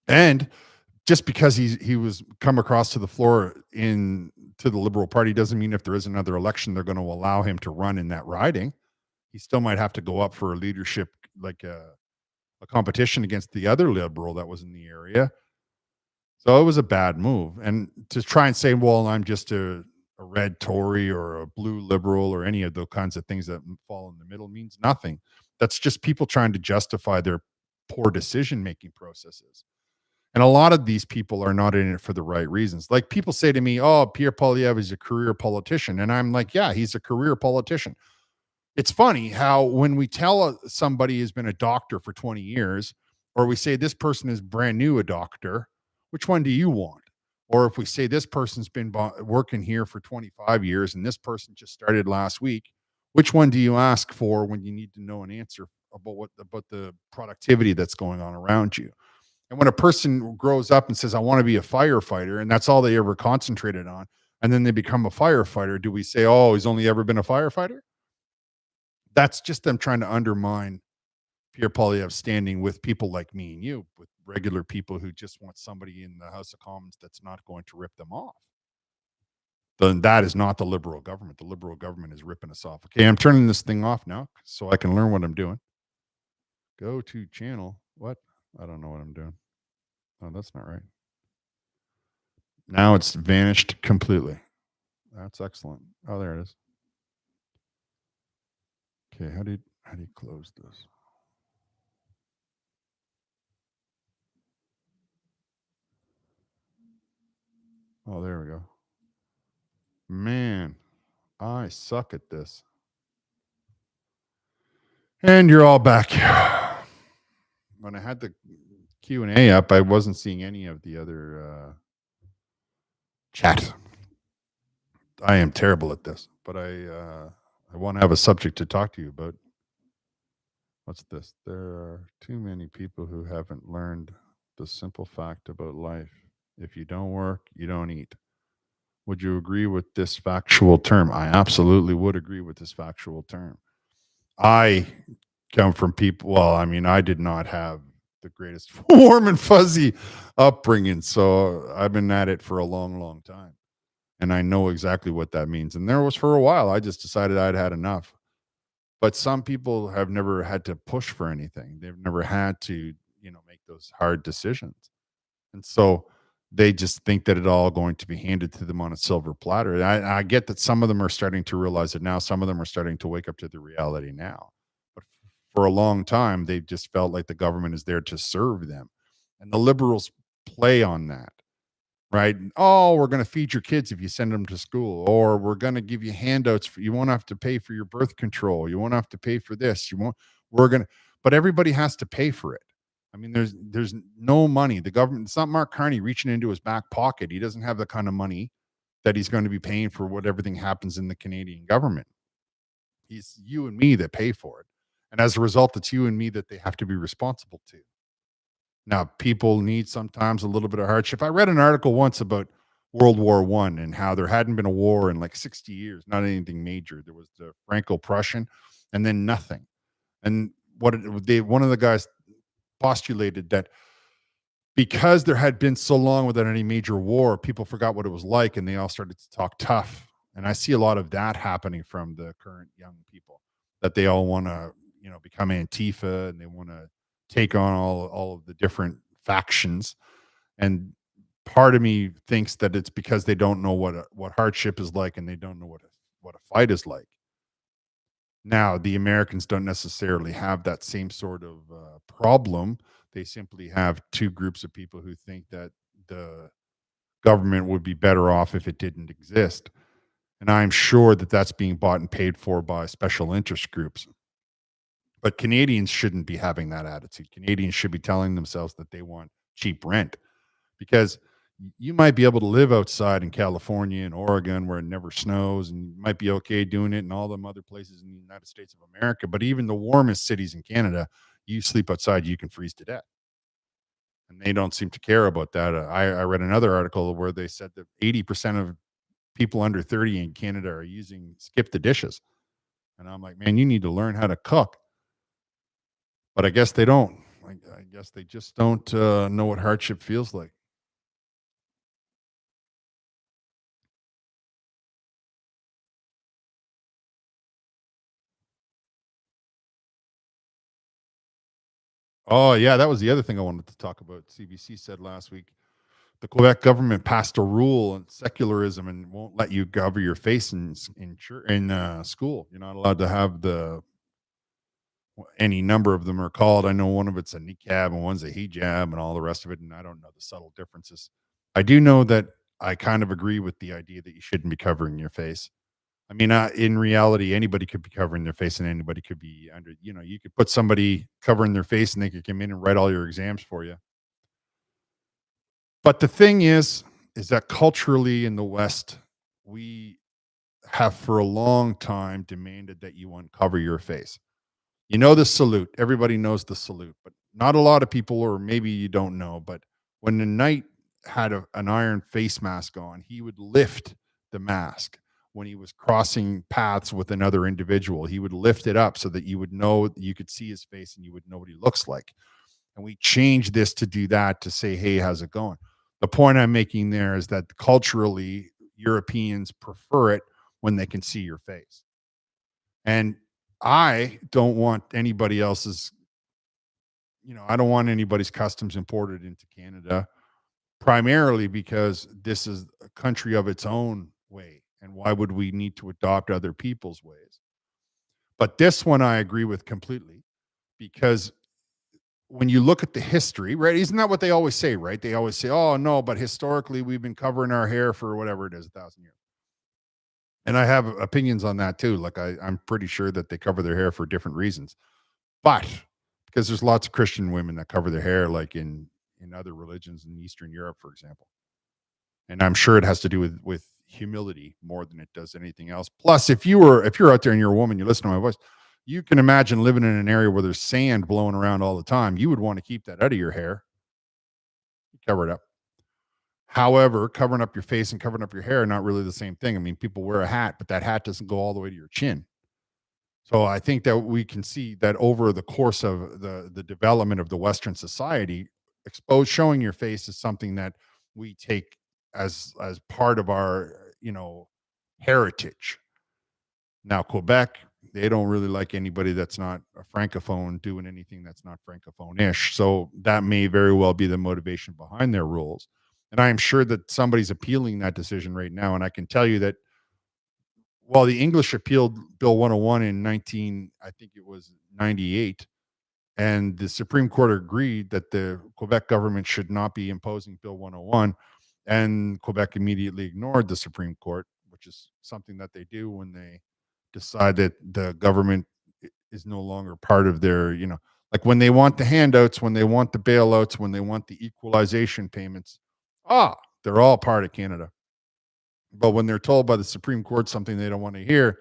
And just because he was come across to the floor to the Liberal Party doesn't mean if there is another election, they're going to allow him to run in that riding. He still might have to go up for a leadership, like a competition against the other Liberal that was in the area. So it was a bad move. And to try and say, well, I'm just a red Tory or a blue Liberal or any of those kinds of things that fall in the middle means nothing. That's just people trying to justify their poor decision-making processes. And a lot of these people are not in it for the right reasons. Like people say to me, oh, Pierre Poilievre is a career politician. And I'm like, yeah, he's a career politician. It's funny how when we tell somebody has been a doctor for 20 years, or we say this person is brand new a doctor, which one do you want? Or if we say this person's been working here for 25 years and this person just started last week, which one do you ask for when you need to know an answer about the productivity that's going on around you? And when a person grows up and says, I want to be a firefighter, and that's all they ever concentrated on, and then they become a firefighter, do we say, oh, he's only ever been a firefighter? That's just them trying to undermine Pierre Poilievre's standing with people like me and you, with regular people who just want somebody in the House of Commons that's not going to rip them off. Then that is not the Liberal government. The Liberal government is ripping us off. Okay, I'm turning this thing off now so I can learn what I'm doing. Go to channel. What? I don't know what I'm doing. Oh, that's not right. Now it's vanished completely. That's excellent. Oh, there it is. Okay, how do you close this? Oh, there we go. Man, I suck at this. And you're all back. When I had the Q&A up, I wasn't seeing any of the other chat. I am terrible at this, but I want to have a subject to talk to you about. What's this? There are too many people who haven't learned the simple fact about life. If you don't work, you don't eat. Would you agree with this factual term? I absolutely would agree with this factual term. I come from people, well, I mean, I did not have the greatest warm and fuzzy upbringing. So I've been at it for a long, long time. And I know exactly what that means. And there was for a while, I just decided I'd had enough. But some people have never had to push for anything. They've never had to, make those hard decisions. And so they just think that it's all going to be handed to them on a silver platter. I get that some of them are starting to realize it now. Some of them are starting to wake up to the reality now. But for a long time, they just felt like the government is there to serve them. And the liberals play on that, right? Oh, we're going to feed your kids if you send them to school, or we're going to give you handouts for you won't have to pay for your birth control. You won't have to pay for this. You won't, we're going to, but everybody has to pay for it. I mean, there's no money. The government, it's not Mark Carney reaching into his back pocket. He doesn't have the kind of money that he's going to be paying for what everything happens in the Canadian government. He's you and me that pay for it. And as a result, it's you and me that they have to be responsible to. Now, people need sometimes a little bit of hardship. I read an article once about World War One and how there hadn't been a war in like 60 years, not anything major. There was the Franco-Prussian, and then nothing. And one of the guys postulated that because there had been so long without any major war, people forgot what it was like, and they all started to talk tough. And I see a lot of that happening from the current young people, that they all want to, become Antifa, and they want to take on all of the different factions. And part of me thinks that it's because they don't know what hardship is like, and they don't know what a fight is like. Now, the Americans don't necessarily have that same sort of problem. They simply have two groups of people who think that the government would be better off if it didn't exist. And I'm sure that that's being bought and paid for by special interest groups. But Canadians shouldn't be having that attitude. Canadians should be telling themselves that they want cheap rent, because you might be able to live outside in California and Oregon where it never snows, and you might be okay doing it in all them other places in the United States of America. But even the warmest cities in Canada, you sleep outside, you can freeze to death. And they don't seem to care about that. I read another article where they said that 80% of people under 30 in Canada are using skip the dishes. And I'm like, man, you need to learn how to cook. But I guess they don't. I guess they just don't know what hardship feels like. Oh, yeah, that was the other thing I wanted to talk about. CBC said last week the Quebec government passed a rule on secularism and won't let you cover your face in school. You're not allowed to have any number of them are called. I know one of it's a niqab and one's a hijab and all the rest of it, and I don't know the subtle differences. I do know that I kind of agree with the idea that you shouldn't be covering your face. I mean, in reality, anybody could be covering their face, and anybody could be under. You could put somebody covering their face, and they could come in and write all your exams for you. But the thing is that culturally in the West, we have for a long time demanded that you uncover your face. You know the salute. Everybody knows the salute, but not a lot of people, or maybe you don't know. But when the knight had an iron face mask on, he would lift the mask when he was crossing paths with another individual. He would lift it up so that you would know, you could see his face and you would know what he looks like. And we changed this to do that, to say, hey, how's it going? The point I'm making there is that culturally, Europeans prefer it when they can see your face. And I don't want anybody else's, I don't want anybody's customs imported into Canada, primarily because this is a country of its own way. And why would we need to adopt other people's ways? But this one I agree with completely, because when you look at the history, right? Isn't that what they always say, right? They always say, oh, no, but historically we've been covering our hair for whatever it is, 1,000 years. And I have opinions on that too. Like I'm pretty sure that they cover their hair for different reasons, but because there's lots of Christian women that cover their hair, like in other religions in Eastern Europe, for example. And I'm sure it has to do with humility more than it does anything else. Plus, if you're out there and you're a woman, you listen to my voice, you can imagine living in an area where there's sand blowing around all the time. You would want to keep that out of your hair. Cover it up. However, covering up your face and covering up your hair are not really the same thing. I mean, people wear a hat, but that hat doesn't go all the way to your chin. So I think that we can see that over the course of the development of the Western society, showing your face is something that we take as part of our heritage. Now Quebec, they don't really like anybody that's not a francophone doing anything that's not francophone-ish. So that may very well be the motivation behind their rules. And I am sure that somebody's appealing that decision right now. And I can tell you that well, the English appealed Bill 101 in 19, I think it was 98, and the Supreme Court agreed that the Quebec government should not be imposing Bill 101, and Quebec immediately ignored the Supreme Court, which is something that they do when they decide that the government is no longer part of their, like when they want the handouts, when they want the bailouts, when they want the equalization payments, they're all part of Canada. But when they're told by the Supreme Court something they don't want to hear,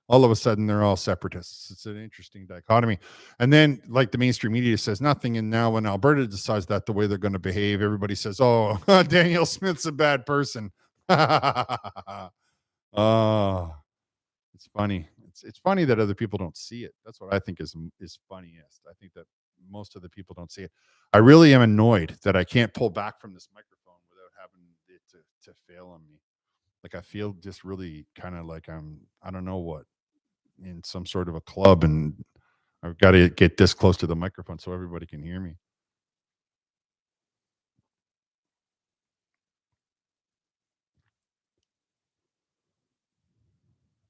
all of a sudden they're all separatists. It's an interesting dichotomy. And then, like the mainstream media says nothing. And now, when Alberta decides that the way they're going to behave, everybody says, "Oh, Danielle Smith's a bad person." Oh, it's funny. It's funny that other people don't see it. That's what I think is funniest. I think that most of the people don't see it. I really am annoyed that I can't pull back from this microphone without having it to fail on me. Like I feel just really kind of like I don't know what, in some sort of a club, and I've got to get this close to the microphone so everybody can hear me.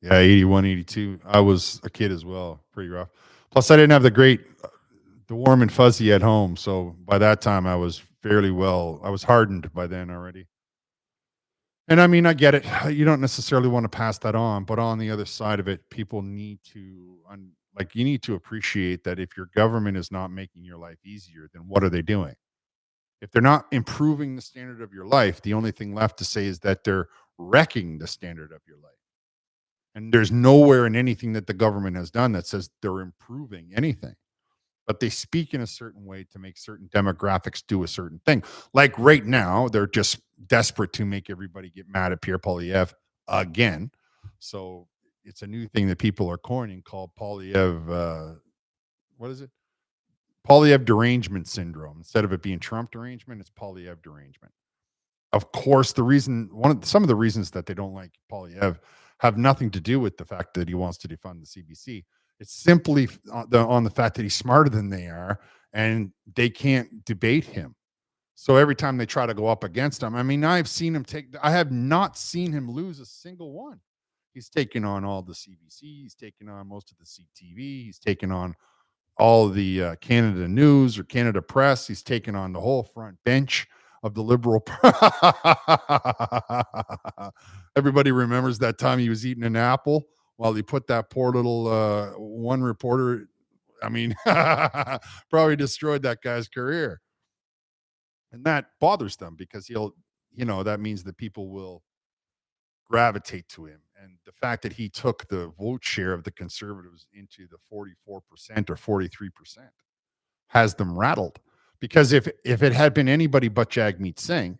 Yeah, 81, 82. I was a kid as well. Pretty rough. Plus, I didn't have the warm and fuzzy at home. So by that time, I was fairly well, I was hardened by then already. And I mean, I get it. You don't necessarily want to pass that on, but on the other side of it, people need to, like, you need to appreciate that if your government is not making your life easier, then what are they doing? If they're not improving the standard of your life, the only thing left to say is that they're wrecking the standard of your life. And there's nowhere in anything that the government has done that says they're improving anything. But they speak in a certain way to make certain demographics do a certain thing. Like right now, they're just desperate to make everybody get mad at Pierre Polyev again. So it's a new thing that people are coining called Polyev. What is it? Polyev derangement syndrome. Instead of it being Trump derangement, it's Polyev derangement. Of course, some of the reasons that they don't like Polyev have nothing to do with the fact that he wants to defund the CBC. It's simply on the fact that he's smarter than they are, and they can't debate him. So every time they try to go up against him, I mean, I have not seen him lose a single one. He's taken on all the CBC. He's taken on most of the CTV. He's taken on all the Canada News or Canada Press. He's taken on the whole front bench of the Liberal. Everybody remembers that time he was eating an apple while he put that poor little one reporter. I mean, probably destroyed that guy's career. And that bothers them because that means that people will gravitate to him. And the fact that he took the vote share of the Conservatives into the 44% or 43% has them rattled. Because if it had been anybody but Jagmeet Singh,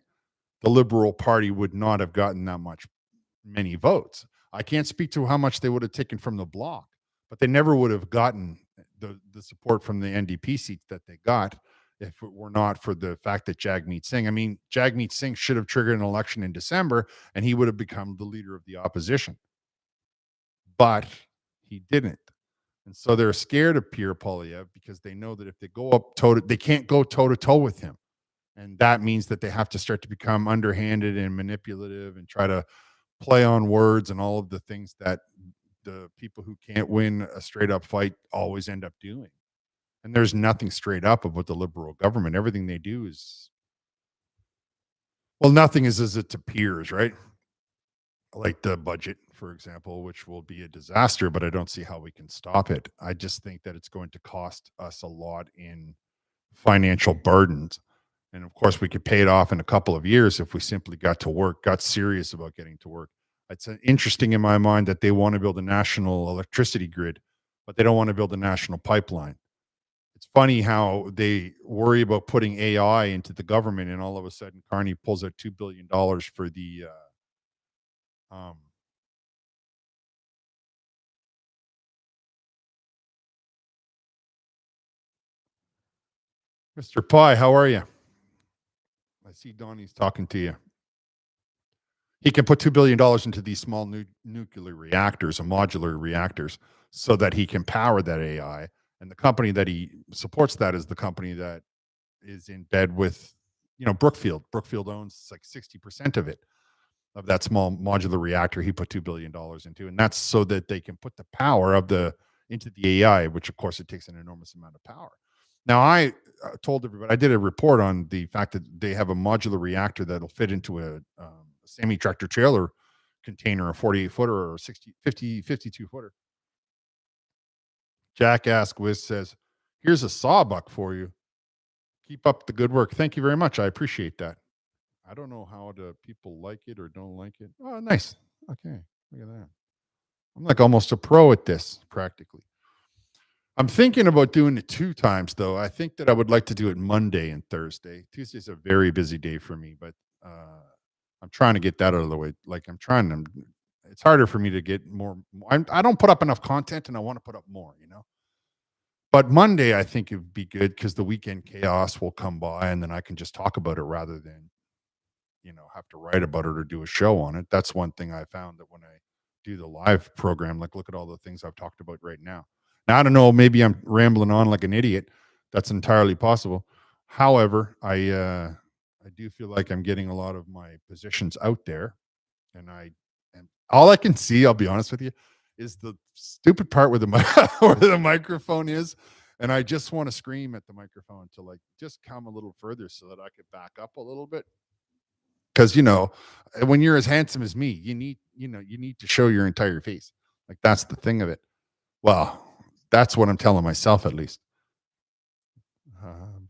the Liberal Party would not have gotten that many votes. I can't speak to how much they would have taken from the Bloc, but they never would have gotten the support from the NDP seats that they got if it were not for the fact that Jagmeet Singh. I mean, Jagmeet Singh should have triggered an election in December, and he would have become the leader of the opposition. But he didn't. And so they're scared of Pierre Polyev because they know that if they go up they can't go toe to toe with him. And that means that they have to start to become underhanded and manipulative and try to play on words and all of the things that the people who can't win a straight up fight always end up doing. And there's nothing straight up about the Liberal government. Everything they do is, well, nothing is as it appears, right? Like the budget, for example, which will be a disaster, but I don't see how we can stop it. I just think that it's going to cost us a lot in financial burdens. And of course, we could pay it off in a couple of years if we simply got serious about getting to work. It's interesting in my mind that they want to build a national electricity grid, but they don't want to build a national pipeline. It's funny how they worry about putting AI into the government, and all of a sudden, Carney pulls out $2 billion for the um, Mr. Pye. How are you? I see Donnie's talking to you. He can put $2 billion into these small nuclear reactors or modular reactors so that he can power that AI. And the company that he supports that is the company that is in bed with, Brookfield. Brookfield owns like 60% of it. of that small modular reactor he put $2 billion into, and that's so that they can put the power of the into the AI, which of course it takes an enormous amount of power. Now I told everybody I did a report on the fact that they have a modular reactor that'll fit into a semi tractor trailer container, a 48 footer or 60, 50, 52 footer. Jackass Wiz says, "Here's a sawbuck for you. Keep up the good work. Thank you very much. I appreciate that." I don't know how the people like it or don't like it. Oh, nice. Okay. Look at that. I'm like almost a pro at this practically. I'm thinking about doing it 2 times though. I think that I would like to do it Monday and Thursday. Tuesday's a very busy day for me, but I'm trying to get that out of the way. Like I'm trying to it's harder for me to get more I don't put up enough content and I want to put up more, you know. But Monday I think it would be good cuz the weekend chaos will come by and then I can just talk about it rather than have to write about it or do a show on it. That's one thing I found that when I do the live program, like look at all the things I've talked about right now. Now I don't know, maybe I'm rambling on like an idiot. That's entirely possible. However, I do feel like I'm getting a lot of my positions out there, and and all I can see, I'll be honest with you, is the stupid part where where the microphone is, and I just want to scream at the microphone to like just come a little further so that I could back up a little bit because when you're as handsome as me, you need to show your entire face. Like that's the thing of it. Well, that's what I'm telling myself at least.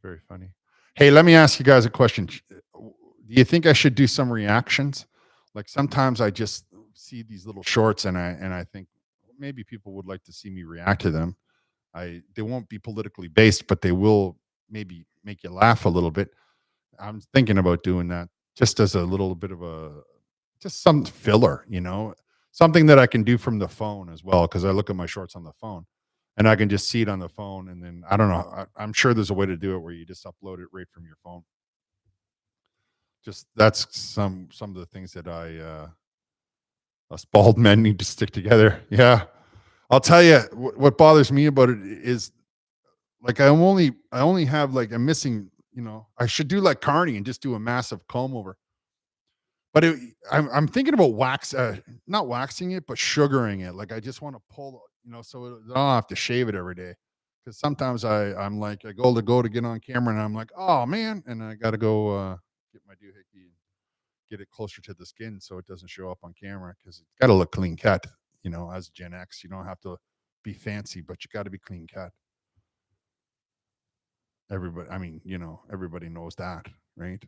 Very funny. Hey, let me ask you guys a question. Do you think I should do some reactions? Like sometimes I just see these little shorts and I think maybe people would like to see me react to them. They won't be politically based, but they will maybe make you laugh a little bit. I'm thinking about doing that just as a little bit of just some filler, something that I can do from the phone as well. Cause I look at my shorts on the phone and I can just see it on the phone. And then I don't know, I'm sure there's a way to do it where you just upload it right from your phone. Just that's some of the things that us bald men need to stick together. Yeah. I'll tell you what bothers me about it is like I only have like I'm missing, I should do like Carney and just do a massive comb over. But I'm thinking about not waxing it, but sugaring it. Like I just want to pull, so I don't have to shave it every day. Because sometimes I'm like I go to get on camera and I'm like, oh man, and I got to go get my doohickey and get it closer to the skin so it doesn't show up on camera because it's got to look clean cut. As Gen X, you don't have to be fancy, but you got to be clean cut. Everybody, I mean, everybody knows that, right?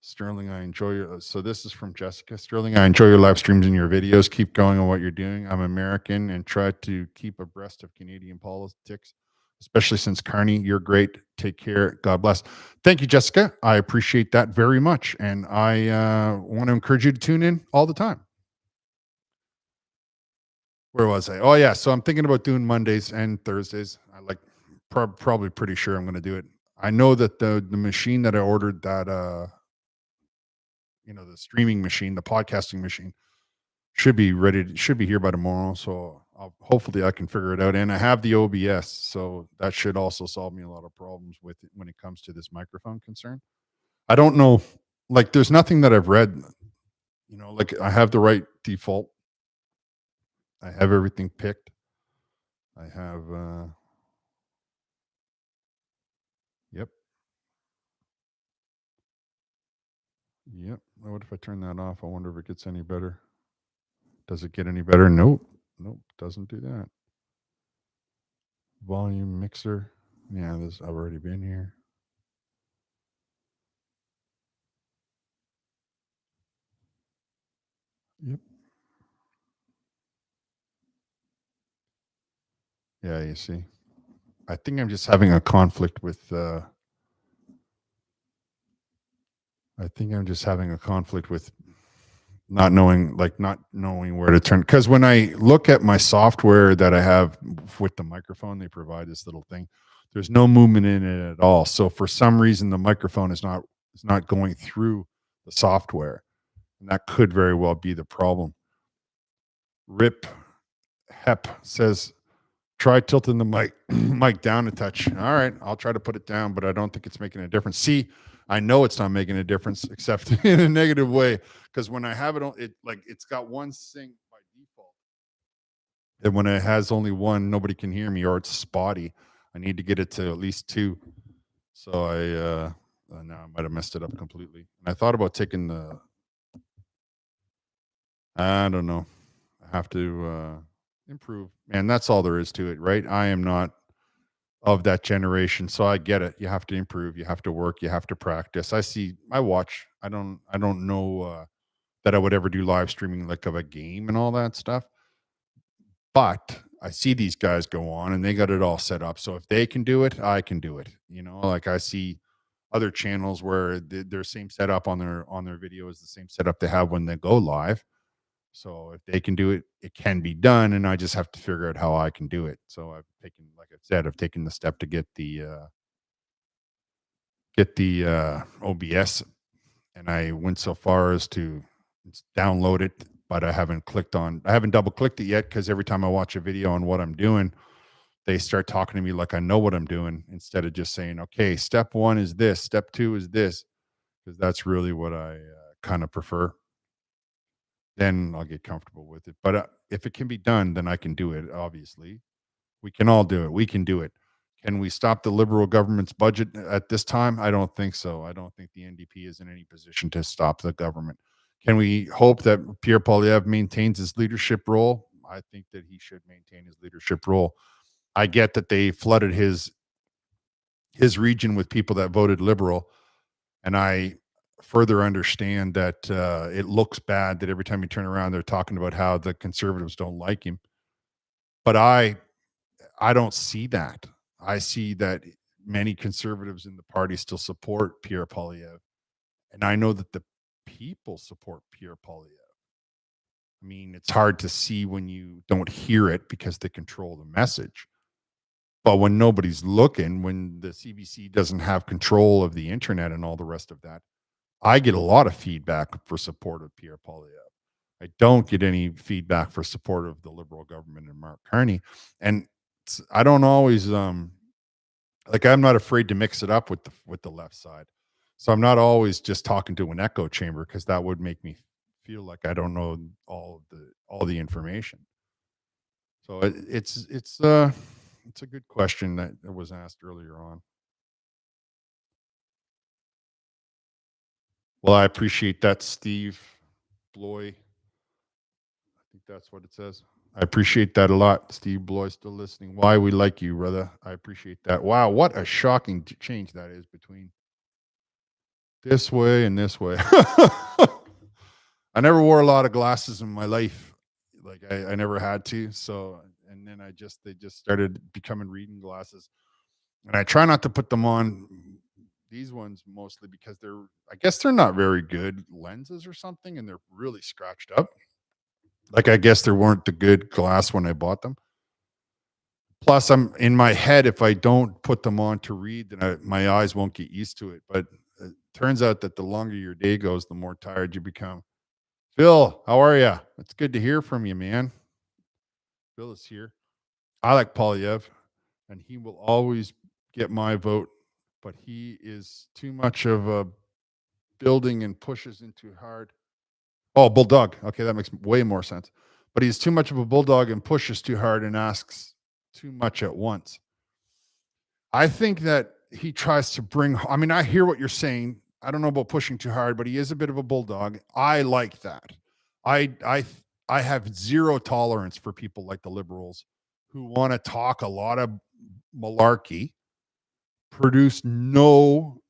Sterling, I enjoy your. So this is from Jessica. Sterling, I enjoy your live streams and your videos. Keep going on what you're doing. I'm American and try to keep abreast of Canadian politics, especially since Carney, you're great. Take care. God bless. Thank you, Jessica. I appreciate that very much. And I want to encourage you to tune in all the time. Where was I? Oh, yeah. So I'm thinking about doing Mondays and Thursdays. I like probably pretty sure I'm going to do it. I know that the machine that I ordered that the streaming machine, the podcasting machine should be ready should be here by tomorrow, so hopefully I can figure it out. And I have the OBS, so that should also solve me a lot of problems with it when it comes to this microphone concern. I don't know, like there's nothing that I've read, like I have the right default, I have everything picked, I have yep. Yep. What if I turn that off? I wonder if it gets any better. Does it get any better? Nope. Nope. Doesn't do that. Volume mixer. Yeah, I've already been here. Yep. Yeah, you see. I think I'm just having a conflict with I think I'm just having a conflict with not knowing where to turn, because when I look at my software that I have with the microphone, they provide this little thing. There's no movement in it at all. So for some reason the microphone is not going through the software. And that could very well be the problem. Rip Hep says try tilting the mic down a touch. All right, I'll try to put it down, but I don't think it's making a difference. See, I know it's not making a difference except in a negative way. Because when I have it on, it like it's got one sync by default, and when it has only one, nobody can hear me or it's spotty. I need to get it to at least two. So now I might have messed it up completely. And I thought about taking the, I don't know. I have to improve. Man, that's all there is to it, right? I am not of that generation, so I get it. You have to improve, you have to work, you have to practice. I watch. I don't know that I would ever do live streaming like of a game and all that stuff. But I see these guys go on and they got it all set up. So if they can do it, I can do it. Like I see other channels where their same setup on their video is the same setup they have when they go live. So if they can do it, it can be done, and I just have to figure out how I can do it. So I've taken, like I said, I've taken the step to get the OBS, and I went so far as to download it, but I haven't double clicked it yet because every time I watch a video on what I'm doing, they start talking to me like I know what I'm doing instead of just saying, okay, step one is this, step two is this, because that's really what I kind of prefer. Then I'll get comfortable with it. But if it can be done, then I can do it. Obviously, we can all do it. We can do it. Can we stop the Liberal government's budget at this time? I don't think so. I don't think the NDP is in any position to stop the government. Can we hope that Pierre Poilievre maintains his leadership role? I think that he should maintain his leadership role. I get that they flooded his region with people that voted Liberal, and I further understand that it looks bad that every time you turn around, they're talking about how the Conservatives don't like him. But I don't see that. I see that many Conservatives in the party still support Pierre Poilievre, and I know that the people support Pierre Poilievre. I mean, it's hard to see when you don't hear it because they control the message. But when nobody's looking, when the CBC doesn't have control of the internet and all the rest of that, I get a lot of feedback for support of Pierre Poilievre. I don't get any feedback for support of the Liberal government and Mark Carney. And I don't always like I'm not afraid to mix it up with the left side. So I'm not always just talking to an echo chamber because that would make me feel like I don't know all the information. So it's a good question that was asked earlier on. Well, I appreciate that, Steve Bloy. I think that's what it says. I appreciate that a lot. Steve Bloy still listening. Why we like you, brother. I appreciate that. Wow, what a shocking change that is between this way and this way. I never wore a lot of glasses in my life. Like I never had to. So and then they just started becoming reading glasses. And I try not to put them on these ones mostly because I guess they're not very good lenses or something, and they're really scratched up. Like I guess there weren't the good glass when I bought them. Plus, I'm in my head. If I don't put them on to read, then my eyes won't get used to it. But it turns out that the longer your day goes, the more tired you become. Phil, how are you? It's good to hear from you, man. Phil is here. I like Polyev, and he will always get my vote. But he is too much of a building and pushes in too hard. Oh, bulldog. Okay, that makes way more sense. But he's too much of a bulldog and pushes too hard and asks too much at once. I think that he tries to bring. I mean, I hear what you're saying. I don't know about pushing too hard, but he is a bit of a bulldog. I like that. I have zero tolerance for people like the liberals who want to talk a lot of malarkey, produce nothing,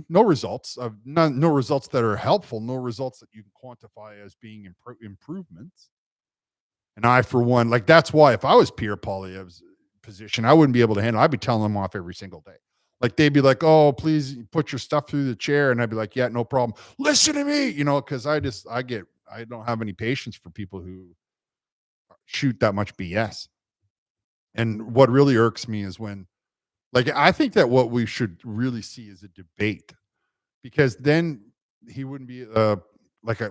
no results of no results that are helpful, no results that you can quantify as being improvements. And I, for one, like that's why if I was Pierre Poilievre's position, I wouldn't be able to handle. I'd be telling them off every single day. Like they'd be like, "Oh, please put your stuff through the chair," and I'd be like, "Yeah, no problem. Listen to me," because I don't have any patience for people who shoot that much BS. And what really irks me is when, like, I think that what we should really see is a debate because then he wouldn't be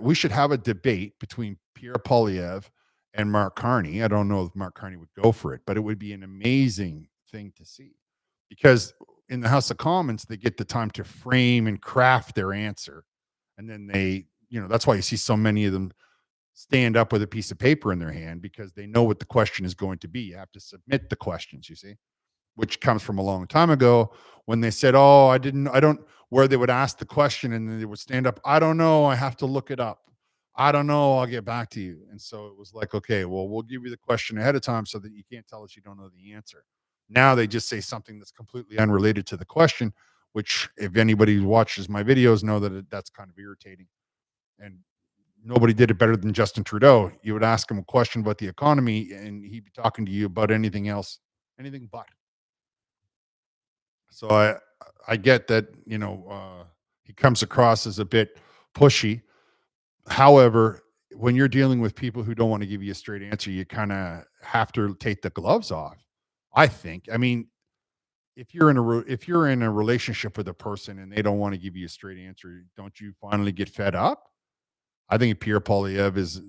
we should have a debate between Pierre Poilievre and Mark Carney. I don't know if Mark Carney would go for it, but it would be an amazing thing to see because in the House of Commons, they get the time to frame and craft their answer. And then that's why you see so many of them stand up with a piece of paper in their hand because they know what the question is going to be. You have to submit the questions, you see, which comes from a long time ago when they said, "Oh, I don't," where they would ask the question and then they would stand up. "I don't know. I have to look it up. I don't know. I'll get back to you." And so it was like, okay, well, we'll give you the question ahead of time so that you can't tell us you don't know the answer. Now they just say something that's completely unrelated to the question, which, if anybody who watches my videos, know that that's kind of irritating. And nobody did it better than Justin Trudeau. You would ask him a question about the economy, and he'd be talking to you about anything else, anything but. So I get that, he comes across as a bit pushy. However, when you're dealing with people who don't want to give you a straight answer, you kind of have to take the gloves off. I think. I mean, if you're in a relationship with a person and they don't want to give you a straight answer, don't you finally get fed up? I think Pierre Polyev is.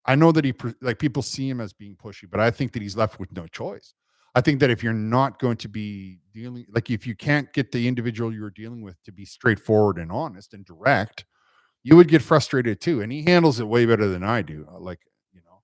I know that like people see him as being pushy, but I think that he's left with no choice. I think that if you're not going to be dealing, like if you can't get the individual you're dealing with to be straightforward and honest and direct, you would get frustrated too. And he handles it way better than I do. Like, you know,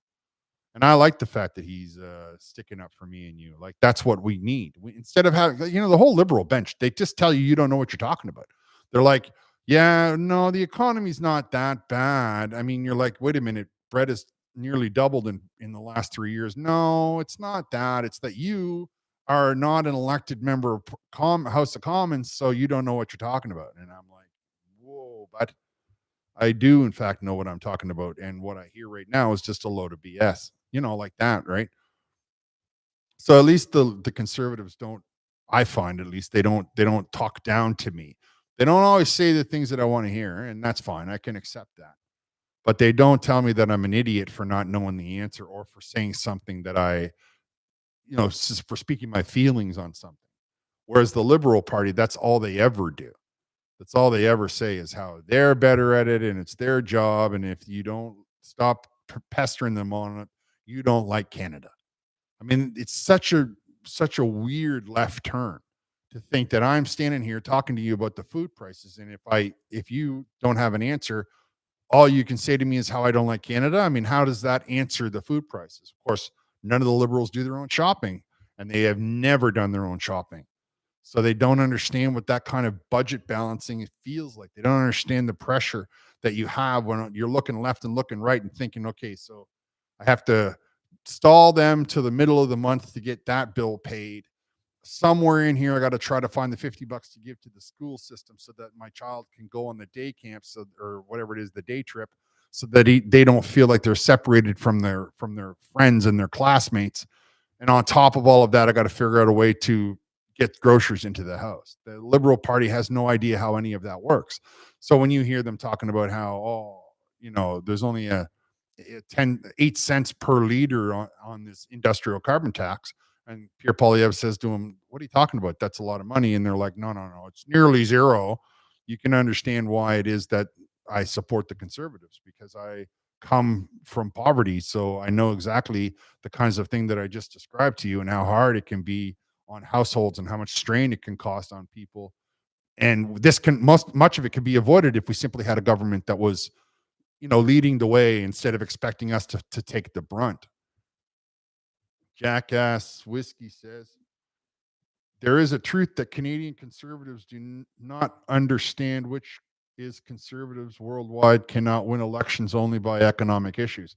and I like the fact that he's sticking up for me and you. Like that's what we need. Instead of having, the whole liberal bench, they just tell you don't know what you're talking about. They're like, yeah, no, the economy's not that bad. I mean, you're like, wait a minute, bread has nearly doubled in the last 3 years. No, it's not that. It's that you are not an elected member of House of Commons, so you don't know what you're talking about. And I'm like, whoa, but I do, in fact, know what I'm talking about. And what I hear right now is just a load of BS, like that, right? So at least the conservatives don't, I find at least they don't talk down to me. They don't always say the things that I want to hear, and that's fine. I can accept that. But they don't tell me that I'm an idiot for not knowing the answer or for saying something that for speaking my feelings on something. Whereas the Liberal Party, that's all they ever do. That's all they ever say is how they're better at it and it's their job. And if you don't stop pestering them on it, you don't like Canada. I mean, it's such a weird left turn to think that I'm standing here talking to you about the food prices. And if you don't have an answer, all you can say to me is how I don't like Canada. I mean, how does that answer the food prices? Of course, none of the liberals do their own shopping, and they have never done their own shopping. So they don't understand what that kind of budget balancing feels like. They don't understand the pressure that you have when you're looking left and looking right and thinking, okay, so I have to stall them to the middle of the month to get that bill paid. Somewhere in here, I got to try to find the $50 to give to the school system so that my child can go on the day camp, or whatever it is, the day trip, so that they don't feel like they're separated from their friends and their classmates. And on top of all of that, I got to figure out a way to get groceries into the house. The Liberal Party has no idea how any of that works. So when you hear them talking about how, there's only a 8 cents per liter on this industrial carbon tax, and Pierre Polyev says to him, "What are you talking about? That's a lot of money." And they're like, "No, no, no, it's nearly zero." You can understand why it is that I support the conservatives, because I come from poverty. So I know exactly the kinds of thing that I just described to you and how hard it can be on households and how much strain it can cost on people. And this much of it could be avoided if we simply had a government that was, leading the way instead of expecting us to take the brunt. Jackass Whiskey says, there is a truth that Canadian conservatives do not understand, which is conservatives worldwide cannot win elections only by economic issues.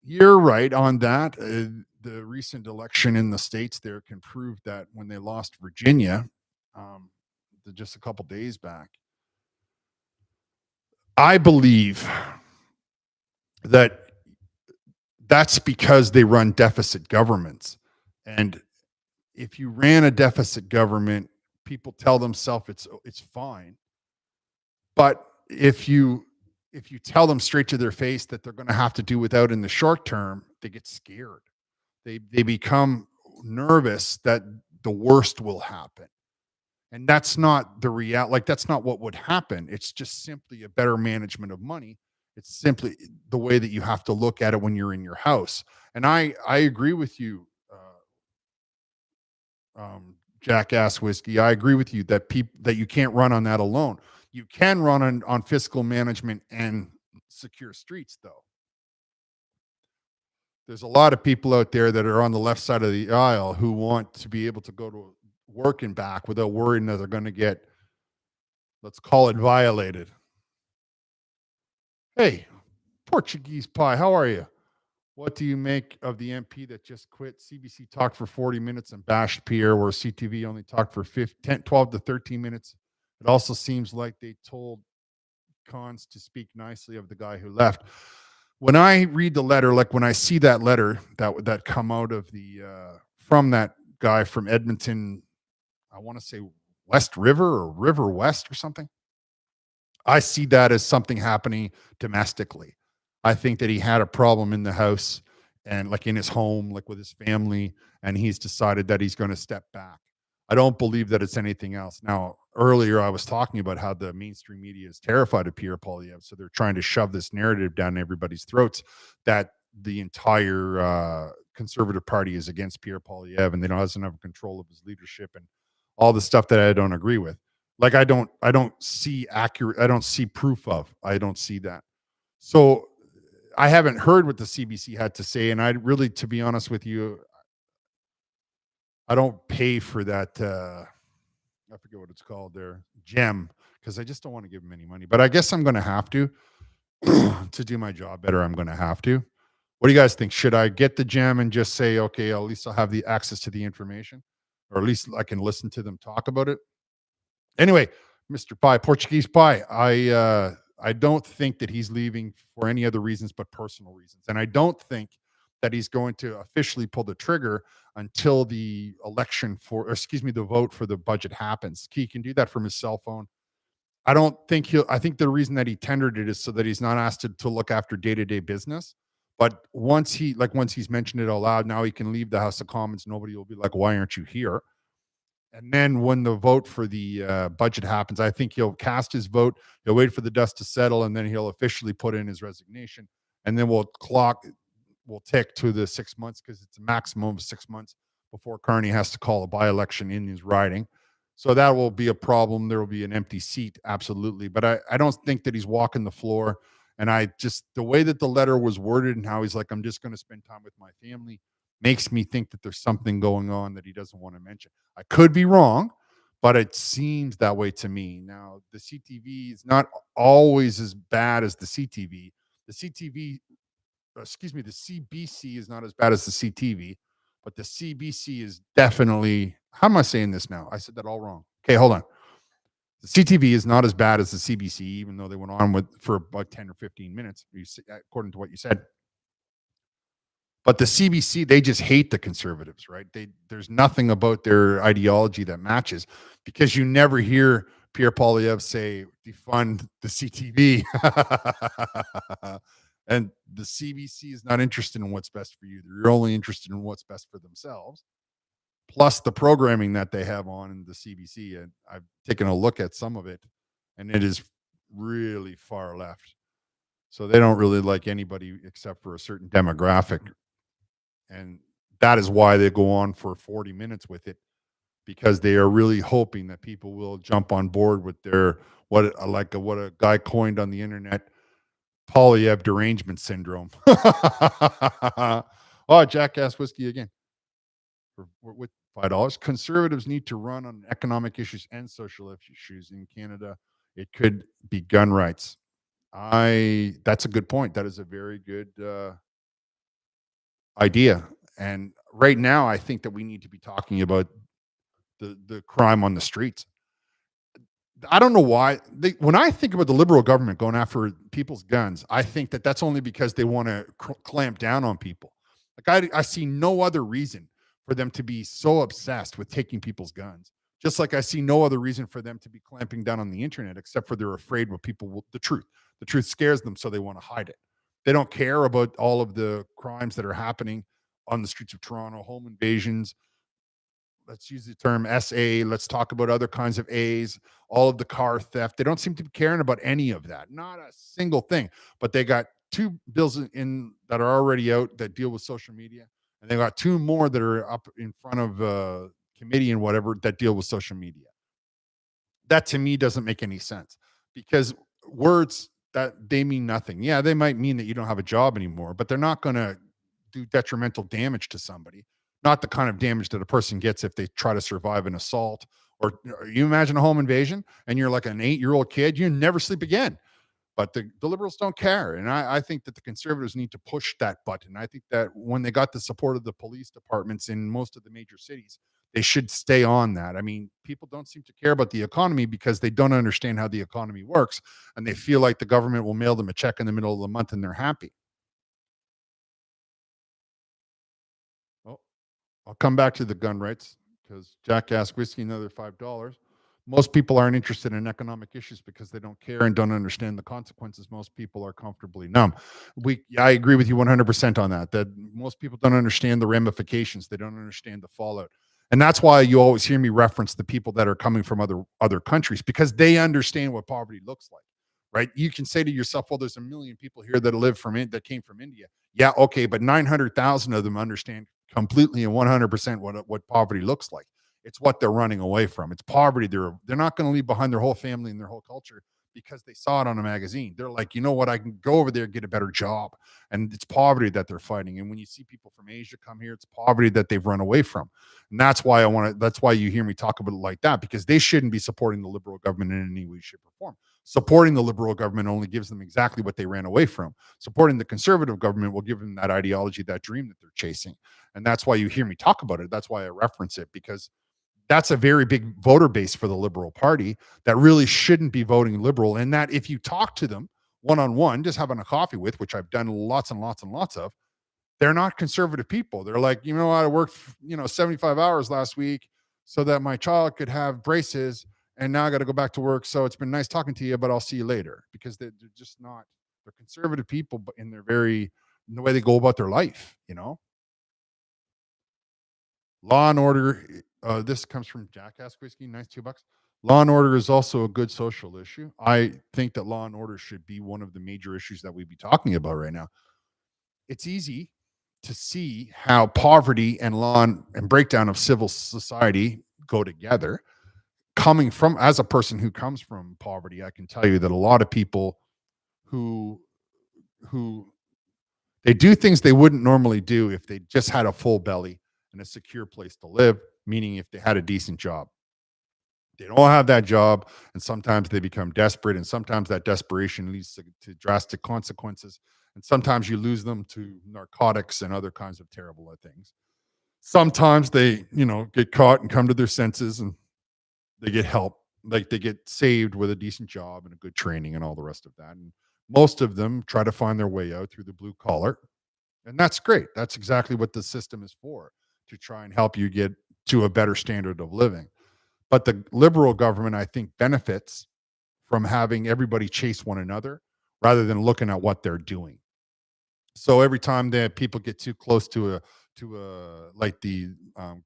You're right on that. The recent election in the States there can prove that when they lost Virginia, um, just a couple days back. I believe that that's because they run deficit governments. And if you ran a deficit government, people tell themselves it's fine. But if you tell them straight to their face that they're going to have to do without in the short term, they get scared. They become nervous that the worst will happen. And that's not the reality. Like that's not what would happen. It's just simply a better management of money. It's simply the way that you have to look at it when you're in your house. And I agree with you, Jackass Whiskey. I agree with you that that you can't run on that alone. You can run on fiscal management and secure streets, though. There's a lot of people out there that are on the left side of the aisle who want to be able to go to work and back without worrying that they're going to get, let's call it, violated. Hey, Portuguese pie, how are you? What do you make of the MP that just quit? CBC talked for 40 minutes and bashed Pierre, where CTV only talked for 12 to 13 minutes. It also seems like they told Cons to speak nicely of the guy who left. When I read the letter, like when I see that letter that come out of the from that guy from Edmonton, I want to say West River or River West or something. I see that as something happening domestically. I think that he had a problem in the house and like in his home, like with his family, and he's decided that he's going to step back. I don't believe that it's anything else. Now, earlier I was talking about how the mainstream media is terrified of Pierre Poilievre, so they're trying to shove this narrative down everybody's throats that the entire conservative party is against Pierre Poilievre and they doesn't have control of his leadership and all the stuff that I don't agree with. Like I don't see accurate, I don't see proof of. I don't see that. So I haven't heard what the CBC had to say, and I really, to be honest with you, I don't pay for that. I forget what it's called there, gem, because I just don't want to give him any money. But I guess I'm going to have to to do my job better. I'm going to have to. What do you guys think? Should I get the gem and just say, okay, at least I'll have the access to the information, or at least I can listen to them talk about it? Anyway, Mr. Pie, Portuguese Pie, I don't think that he's leaving for any other reasons but personal reasons. And I don't think that he's going to officially pull the trigger until the election for, or excuse me, the vote for the budget happens. He can do that from his cell phone. I don't think I think the reason that he tendered it is so that he's not asked to look after day-to-day business. But once he's mentioned it out loud, now he can leave the House of Commons. Nobody will be like, why aren't you here? And then when the vote for the budget happens, I think he'll cast his vote. He'll wait for the dust to settle, and then he'll officially put in his resignation. And then we'll tick to the 6 months because it's a maximum of 6 months before Carney has to call a by-election in his riding. So that will be a problem. There will be an empty seat, absolutely. But I don't think that he's walking the floor. And the way that the letter was worded and how he's like, I'm just going to spend time with my family, makes me think that there's something going on that he doesn't want to mention. I could be wrong, but it seems that way to me. Now, the CTV is not always as bad as the CTV. The CBC is not as bad as the CTV, but the CBC is definitely, how am I saying this now? I said that all wrong. Okay, hold on. The CTV is not as bad as the CBC, even though they went on for about 10 or 15 minutes, according to what you said. But the CBC, they just hate the conservatives, right? There's nothing about their ideology that matches because you never hear Pierre Poilievre say defund the CTV. And the CBC is not interested in what's best for you. They're only interested in what's best for themselves. Plus the programming that they have on in the CBC. And I've taken a look at some of it, and it is really far left. So they don't really like anybody except for a certain demographic. And that is why they go on for 40 minutes with it, because they are really hoping that people will jump on board with their what a guy coined on the internet, Poilievre derangement syndrome. Oh, Jackass Whiskey again. With $5. Conservatives need to run on economic issues and social issues in Canada. It could be gun rights. That's a good point. That is a very good idea. And right now, I think that we need to be talking about the crime on the streets. I don't know why. When I think about the Liberal government going after people's guns, I think that that's only because they want to clamp down on people. Like I see no other reason for them to be so obsessed with taking people's guns. Just like I see no other reason for them to be clamping down on the internet, except for they're afraid what people will, the truth. The truth scares them, so they want to hide it. They don't care about all of the crimes that are happening on the streets of Toronto, home invasions. Let's use the term SA. Let's talk about other kinds of A's, all of the car theft. They don't seem to be caring about any of that. Not a single thing. But they got two bills in that are already out that deal with social media. And they got two more that are up in front of committee and whatever that deal with social media. That to me doesn't make any sense because words that they mean nothing. Yeah, they might mean that you don't have a job anymore, but they're not going to do detrimental damage to somebody. Not the kind of damage that a person gets if they try to survive an assault or you imagine a home invasion and you're like an 8-year-old kid, you never sleep again. But the liberals don't care. And I think that the conservatives need to push that button. I think that when they got the support of the police departments in most of the major cities, they should stay on that. I mean, people don't seem to care about the economy because they don't understand how the economy works. And they feel like the government will mail them a check in the middle of the month and they're happy. Oh, I'll come back to the gun rights because Jack asked whiskey another $5. Most people aren't interested in economic issues because they don't care and don't understand the consequences. Most people are comfortably numb. I agree with you 100% on that. That most people don't understand the ramifications. They don't understand the fallout, and that's why you always hear me reference the people that are coming from other countries because they understand what poverty looks like. Right? You can say to yourself, "Well, there's a million people here that live that came from India." Yeah, okay, but 900,000 of them understand completely and 100% what poverty looks like. It's what they're running away from. It's poverty. They're not going to leave behind their whole family and their whole culture because they saw it on a magazine. They're like, you know what? I can go over there and get a better job. And it's poverty that they're fighting. And when you see people from Asia come here, it's poverty that they've run away from. And that's why that's why you hear me talk about it like that, because they shouldn't be supporting the liberal government in any way, shape, or form. Supporting the liberal government only gives them exactly what they ran away from. Supporting the conservative government will give them that ideology, that dream that they're chasing. And that's why you hear me talk about it. That's why I reference it, because that's a very big voter base for the Liberal Party that really shouldn't be voting liberal. And that if you talk to them one on one, just having a coffee with, which I've done lots and lots and lots of, they're not conservative people. They're like, you know, I worked, 75 hours last week so that my child could have braces. And now I got to go back to work. So it's been nice talking to you, but I'll see you later, because they're just not, they're conservative people, but in the way they go about their life. Law and order. This comes from Jackass Whiskey. Nice $2. Law and order is also a good social issue. I think that law and order should be one of the major issues that we'd be talking about right now. It's easy to see how poverty and and breakdown of civil society go together. Coming from, as a person who comes from poverty, I can tell you that a lot of people who who they do things they wouldn't normally do if they just had a full belly and a secure place to live, meaning if they had a decent job. They don't have that job, and sometimes they become desperate, and sometimes that desperation leads to drastic consequences, and sometimes you lose them to narcotics and other kinds of terrible things. Sometimes they, get caught and come to their senses, and they get help, like they get saved with a decent job and a good training and all the rest of that. And most of them try to find their way out through the blue collar, and that's great. That's exactly what the system is for, to try and help you get to a better standard of living. But the liberal government, I think, benefits from having everybody chase one another rather than looking at what they're doing. So every time that people get too close to a like the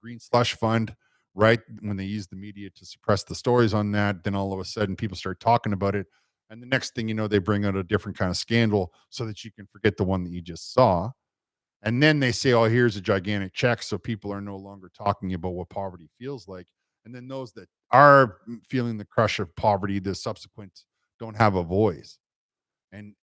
green slush fund, right? When they use the media to suppress the stories on that, then all of a sudden people start talking about it. And the next thing you know, they bring out a different kind of scandal so that you can forget the one that you just saw. And then they say, oh, here's a gigantic check. So people are no longer talking about what poverty feels like. And then those that are feeling the crush of poverty, the subsequent, don't have a voice. And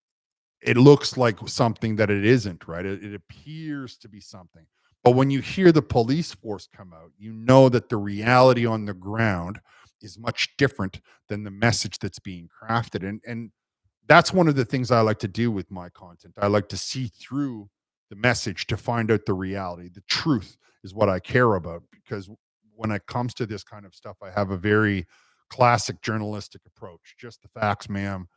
it looks like something that it isn't, right? It appears to be something. But when you hear the police force come out, you know that the reality on the ground is much different than the message that's being crafted. And that's one of the things I like to do with my content. I like to see through the message to find out the reality. The truth is what I care about, because when it comes to this kind of stuff, I have a very classic journalistic approach. Just the facts, ma'am.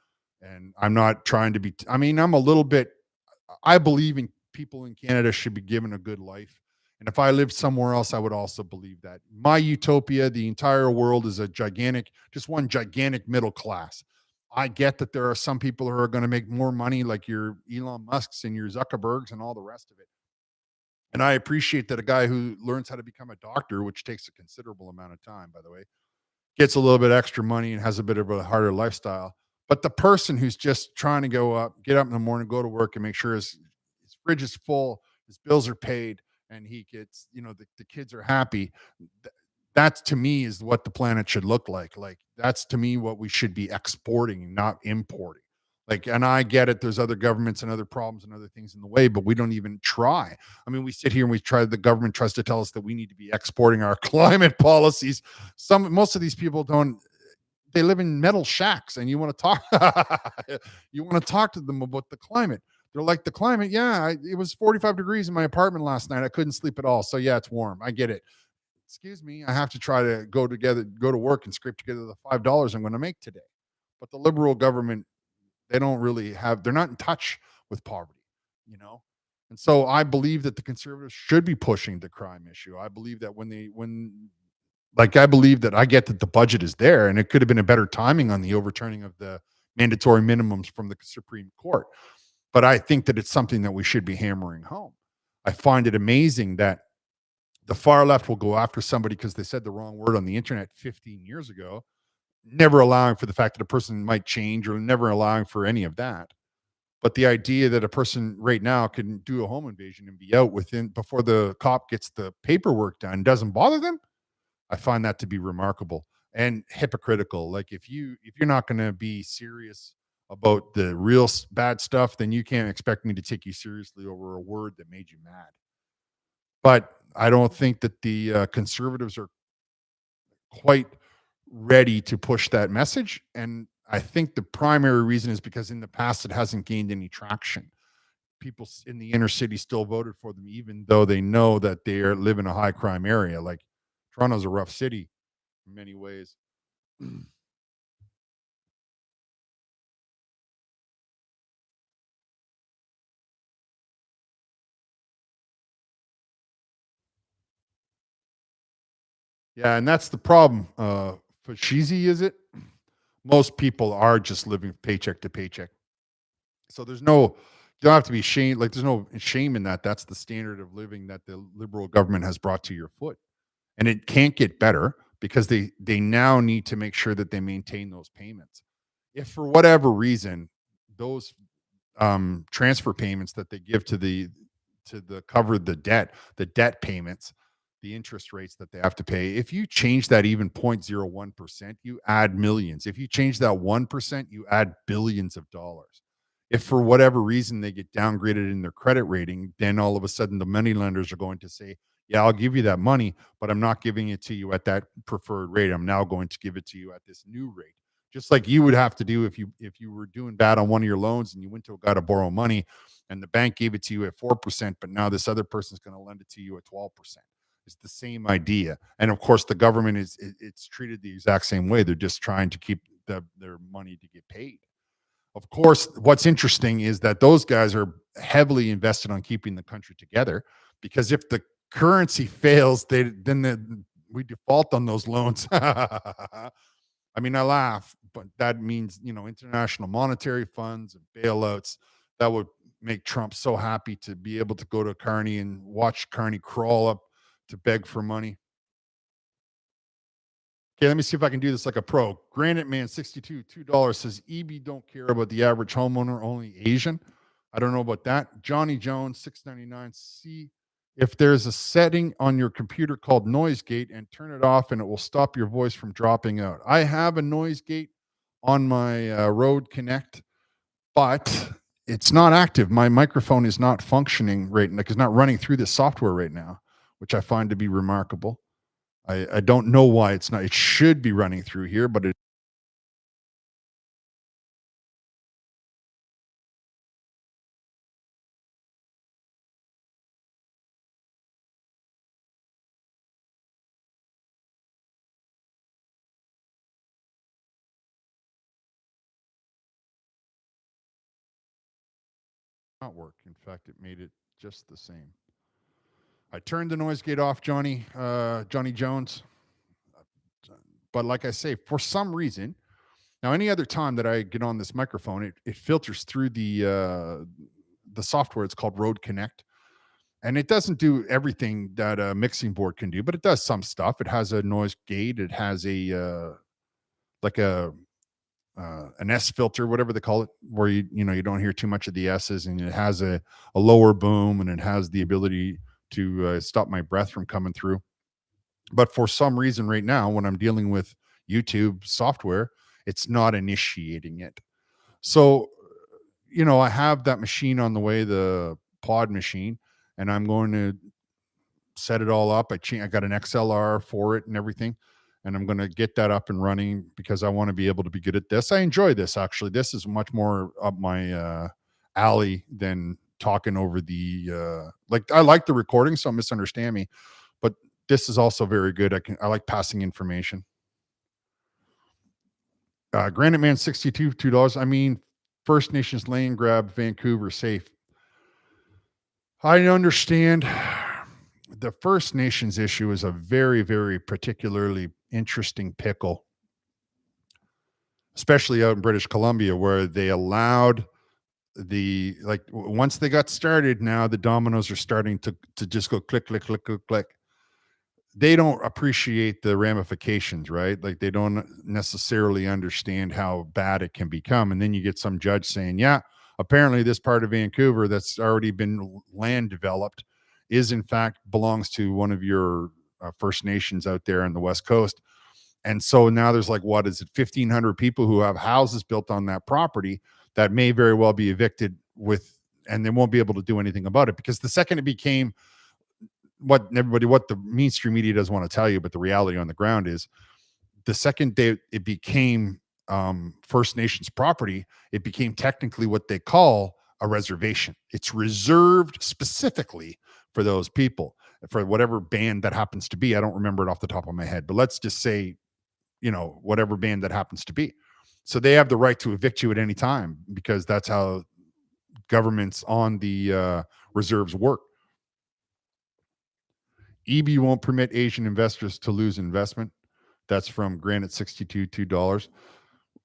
And I'm not trying to be, I mean, I'm a little bit, I believe in people in Canada should be given a good life. And if I lived somewhere else, I would also believe that. My utopia, the entire world is a gigantic, just one gigantic middle class. I get that there are some people who are going to make more money, like your Elon Musks and your Zuckerbergs and all the rest of it. And I appreciate that a guy who learns how to become a doctor, which takes a considerable amount of time, by the way, gets a little bit extra money and has a bit of a harder lifestyle. But the person who's just trying to get up in the morning, go to work, and make sure his fridge is full, his bills are paid, and he gets, the kids are happy. That's to me is what the planet should look like. Like that's to me what we should be exporting, not importing. Like, and I get it. There's other governments and other problems and other things in the way, but we don't even try. I mean, we sit here and we try. The government tries to tell us that we need to be exporting our climate policies. Most of these people don't. They live in metal shacks, and you want to talk. You want to talk to them about the climate. They're like the climate. Yeah, it was 45 degrees in my apartment last night. I couldn't sleep at all. So yeah, it's warm. I get it. Excuse me, I have to try to go to work and scrape together the $5 I'm going to make today. But the liberal government, they don't really have, they're not in touch with poverty, you know? And so I believe that the conservatives should be pushing the crime issue. I believe that I believe that I get that the budget is there and it could have been a better timing on the overturning of the mandatory minimums from the Supreme Court. But I think that it's something that we should be hammering home. I find it amazing that the far left will go after somebody because they said the wrong word on the internet 15 years ago, never allowing for the fact that a person might change or never allowing for any of that. But the idea that a person right now can do a home invasion and be out within before the cop gets the paperwork done doesn't bother them. I find that to be remarkable and hypocritical. Like if you're not going to be serious about the real bad stuff, then you can't expect me to take you seriously over a word that made you mad. But I don't think that the conservatives are quite ready to push that message. And I think the primary reason is because in the past it hasn't gained any traction. People in the inner city still voted for them, even though they know that they live in a high crime area. Like Toronto's a rough city in many ways. Yeah, and that's the problem. Fashizi, is it? Most people are just living paycheck to paycheck. So you don't have to be shame. Like there's no shame in that. That's the standard of living that the liberal government has brought to your foot. And it can't get better because they now need to make sure that they maintain those payments. If for whatever reason those transfer payments that they give to the cover the debt payments, the interest rates that they have to pay, if you change that even 0.01%, you add millions. If you change that 1%, you add billions of dollars. If for whatever reason they get downgraded in their credit rating, then all of a sudden the money lenders are going to say, yeah, I'll give you that money, but I'm not giving it to you at that preferred rate. I'm now going to give it to you at this new rate. Just like you would have to do if you were doing bad on one of your loans and you went to a guy to borrow money and the bank gave it to you at 4%, but now this other person's going to lend it to you at 12%. It's the same idea. And of course, the government it's treated the exact same way. They're just trying to keep their money to get paid. Of course, what's interesting is that those guys are heavily invested on keeping the country together because if the currency fails, we default on those loans. I mean, I laugh, but that means, international monetary funds and bailouts. That would make Trump so happy to be able to go to Carney and watch Carney crawl up to beg for money. Okay, let me see if I can do this like a pro. Granite Man 62, $2 says EB don't care about the average homeowner, only Asian. I don't know about that. Johnny Jones 699. See if there's a setting on your computer called noise gate and turn it off and it will stop your voice from dropping out. I have a noise gate on my Rode Connect, but it's not active. My microphone is not functioning right now. It's not running through this software right now, which I find to be remarkable. I don't know why it's not. It should be running through here, but it's not work. In fact, it made it just the same. I turned the noise gate off, Johnny Jones. But like I say, for some reason, now any other time that I get on this microphone, it filters through the software. It's called Rode Connect. And it doesn't do everything that a mixing board can do, but it does some stuff. It has a noise gate. It has like a an S filter, whatever they call it, where you don't hear too much of the S's, and it has a lower boom, and it has the ability to stop my breath from coming through. But for some reason right now, when I'm dealing with YouTube software, it's not initiating it. So, I have that machine on the way, the pod machine, and I'm going to set it all up. I got an XLR for it and everything, and I'm going to get that up and running because I want to be able to be good at this. I enjoy this actually. This is much more up my alley than talking over the like. I like the recording, so misunderstand me, but this is also very good. I like passing information. Granite Man 62 $2. I mean, First Nations land grab, Vancouver safe. I understand the First Nations issue is a very, very particularly interesting pickle, especially out in British Columbia, where they allowed once they got started, now the dominoes are starting to just go click, click, click, click, click. They don't appreciate the ramifications, right? Like they don't necessarily understand how bad it can become. And then you get some judge saying, yeah, apparently this part of Vancouver that's already been land developed is in fact belongs to one of your First Nations out there on the West Coast. And so now there's like, what is it, 1,500 people who have houses built on that property that may very well be evicted and they won't be able to do anything about it because the second it became what the mainstream media doesn't want to tell you, but the reality on the ground is the second day it became First Nations property, it became technically what they call a reservation. It's reserved specifically for those people, for whatever band that happens to be. I don't remember it off the top of my head, but let's just say, whatever band that happens to be. So they have the right to evict you at any time because that's how governments on the reserves work. EB won't permit Asian investors to lose investment. That's from Granite 62 $2.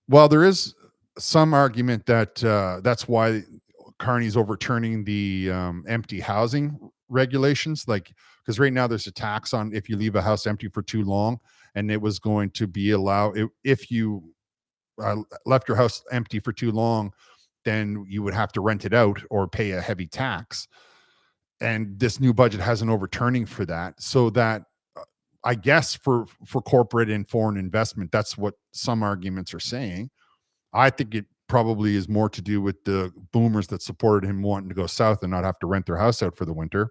Well, there is some argument that that's why Carney's overturning the empty housing regulations. Like, because right now there's a tax on if you leave a house empty for too long, and it was going to be allowed if you left your house empty for too long, then you would have to rent it out or pay a heavy tax. And this new budget has an overturning for that, so that I guess for corporate and foreign investment, that's what some arguments are saying. I think it probably is more to do with the boomers that supported him wanting to go south and not have to rent their house out for the winter.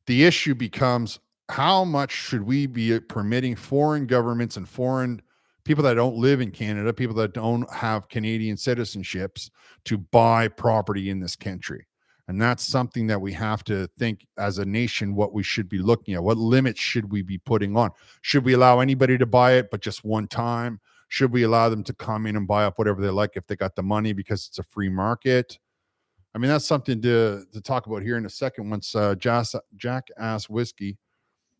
The issue becomes, how much should we be permitting foreign governments and foreign people that don't live in Canada, people that don't have Canadian citizenships, to buy property in this country? And that's something that we have to think as a nation, what we should be looking at. What limits should we be putting on? Should we allow anybody to buy it, but just one time? Should we allow them to come in and buy up whatever they like if they got the money because it's a free market? I mean, that's something to talk about here in a second. Once Jack asks Whiskey,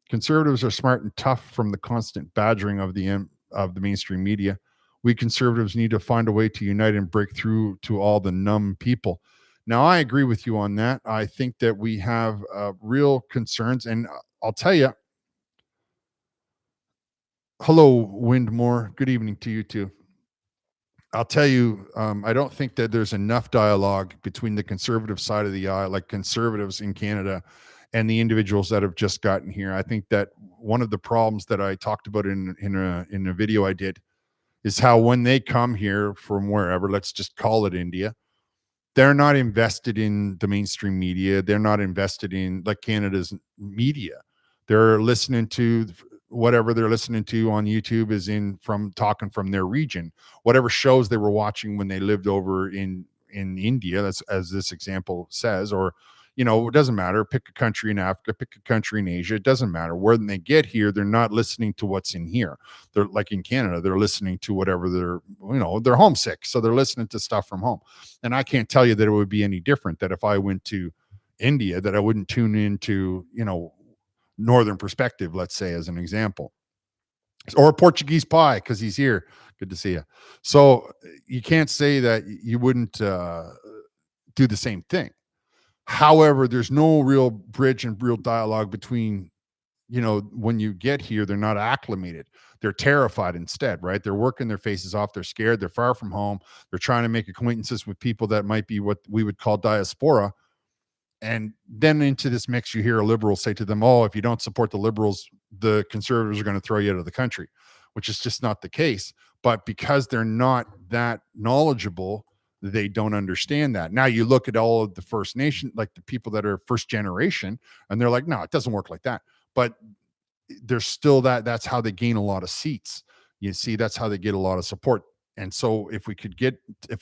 conservatives are smart and tough from the constant badgering of the mainstream media. We conservatives need to find a way to unite and break through to all the numb people. Now, I agree with you on that. I think that we have real concerns, and I'll tell you. Hello, Windmore. Good evening to you too. I'll tell you, I don't think that there's enough dialogue between the conservative side of the aisle, like conservatives in Canada, and the individuals that have just gotten here. I think that one of the problems that I talked about in a video I did is how when they come here from wherever, let's just call it India, they're not invested in the mainstream media. They're not invested in like Canada's media. They're listening to whatever they're listening to on YouTube is from talking from their region, whatever shows they were watching when they lived over in India, that's as this example says, or it doesn't matter. Pick a country in Africa, pick a country in Asia. It doesn't matter. When they get here, they're not listening to what's in here. They're like in Canada, they're listening to whatever they're homesick. So they're listening to stuff from home. And I can't tell you that it would be any different, that if I went to India, that I wouldn't tune into, Northern Perspective, let's say, as an example, or Portuguese Pie because he's here. Good to see you. So you can't say that you wouldn't do the same thing. However, there's no real bridge and real dialogue between, when you get here, they're not acclimated. They're terrified instead, right? They're working their faces off. They're scared. They're far from home. They're trying to make acquaintances with people that might be what we would call diaspora. And then into this mix, you hear a liberal say to them, oh, if you don't support the liberals, the conservatives are going to throw you out of the country, which is just not the case. But because they're not that knowledgeable, they don't understand that. Now you look at all of the First Nation, like the people that are first generation, and they're like, no, it doesn't work like that. But there's still that's how they gain a lot of seats. You see, that's how they get a lot of support. And so if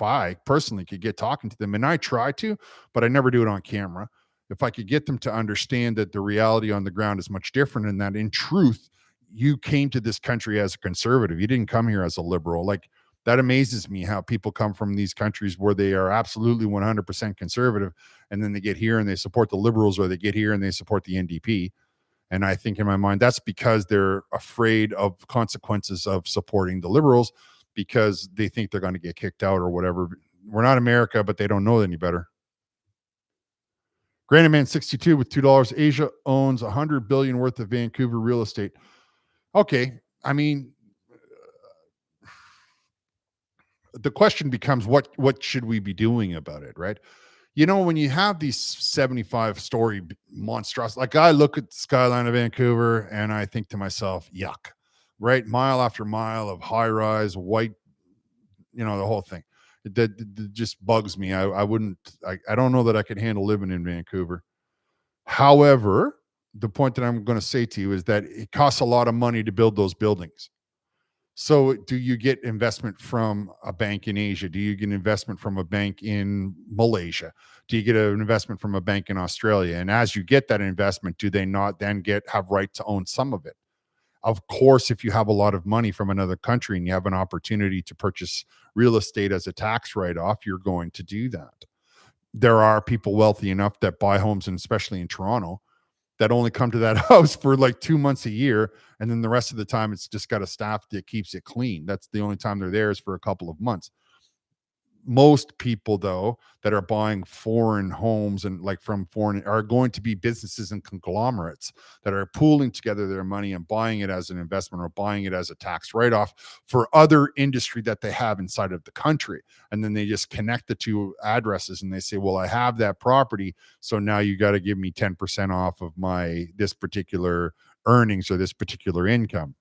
I personally could get talking to them, and I try to, but I never do it on camera. If I could get them to understand that the reality on the ground is much different, and that in truth, you came to this country as a conservative. You didn't come here as a liberal. Like, that amazes me how people come from these countries where they are absolutely 100% conservative, and then they get here and they support the liberals, or they get here and they support the NDP. And I think in my mind, that's because they're afraid of consequences of supporting the liberals, because they think they're going to get kicked out or whatever. We're not America, but they don't know any better. Granite Man 62 with $2. Asia owns $100 billion worth of Vancouver real estate. Okay. I mean, the question becomes, what should we be doing about it, right? You know, when you have these 75-story monstrous, like, I look at the skyline of Vancouver and I think to myself, yuck, right? Mile after mile of high rise, white, the whole thing. That just bugs me. I don't know that I could handle living in Vancouver. However, the point that I'm going to say to you is that it costs a lot of money to build those buildings. So do you get investment from a bank in Asia? Do you get investment from a bank in Malaysia? Do you get an investment from a bank in Australia? And as you get that investment, do they not then have right to own some of it? Of course, if you have a lot of money from another country and you have an opportunity to purchase real estate as a tax write-off, you're going to do that. There are people wealthy enough that buy homes, and especially in Toronto, that only come to that house for like 2 months a year. And then the rest of the time, it's just got a staff that keeps it clean. That's the only time they're there, is for a couple of months. Most people, though, that are buying foreign homes and like from foreign, are going to be businesses and conglomerates that are pooling together their money and buying it as an investment, or buying it as a tax write-off for other industry that they have inside of the country. And then they just connect the two addresses and they say, well, I have that property, so now you got to give me 10% off of this particular earnings or this particular income.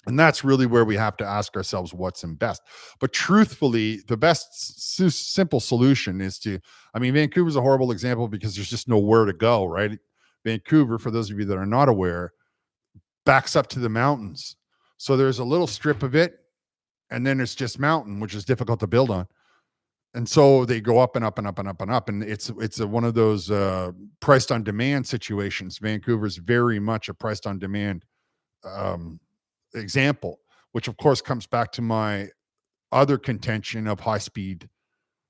And that's really where we have to ask ourselves what's in best. But truthfully, the best simple solution is Vancouver's a horrible example because there's just nowhere to go, right? Vancouver, for those of you that are not aware, backs up to the mountains. So there's a little strip of it, and then it's just mountain, which is difficult to build on. And so they go up and up and up and up and up. And it's one of those priced on demand situations. Vancouver's very much a priced on demand example, which of course comes back to my other contention of high-speed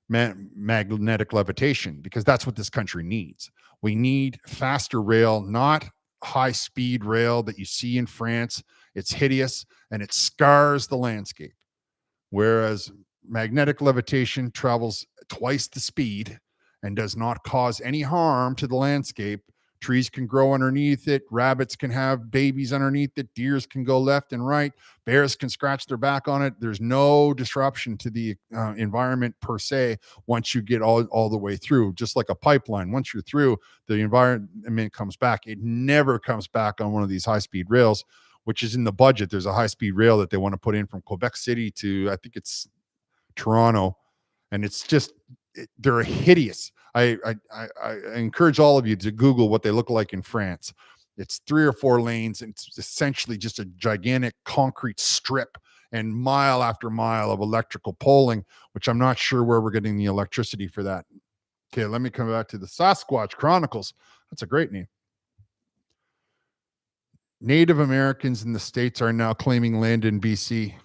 magnetic levitation, because that's what this country needs. We need faster rail, not high-speed rail that you see in France. It's hideous and it scars the landscape. Whereas magnetic levitation travels twice the speed and does not cause any harm to the landscape. Trees can grow underneath it. Rabbits can have babies underneath it. Deers can go left and right. Bears can scratch their back on it. There's no disruption to the environment per se once you get all the way through. Just like a pipeline, once you're through, the environment comes back. It never comes back on one of these high-speed rails, which is in the budget. There's a high-speed rail that they want to put in from Quebec City to, I think it's Toronto, and it's just, they're hideous. I encourage all of you to Google what they look like in France. It's 3 or 4 lanes, and it's essentially just a gigantic concrete strip and mile after mile of electrical poling, which I'm not sure where we're getting the electricity for that. Okay, let me come back to the Sasquatch Chronicles. That's a great name. Native Americans in the States are now claiming land in BC.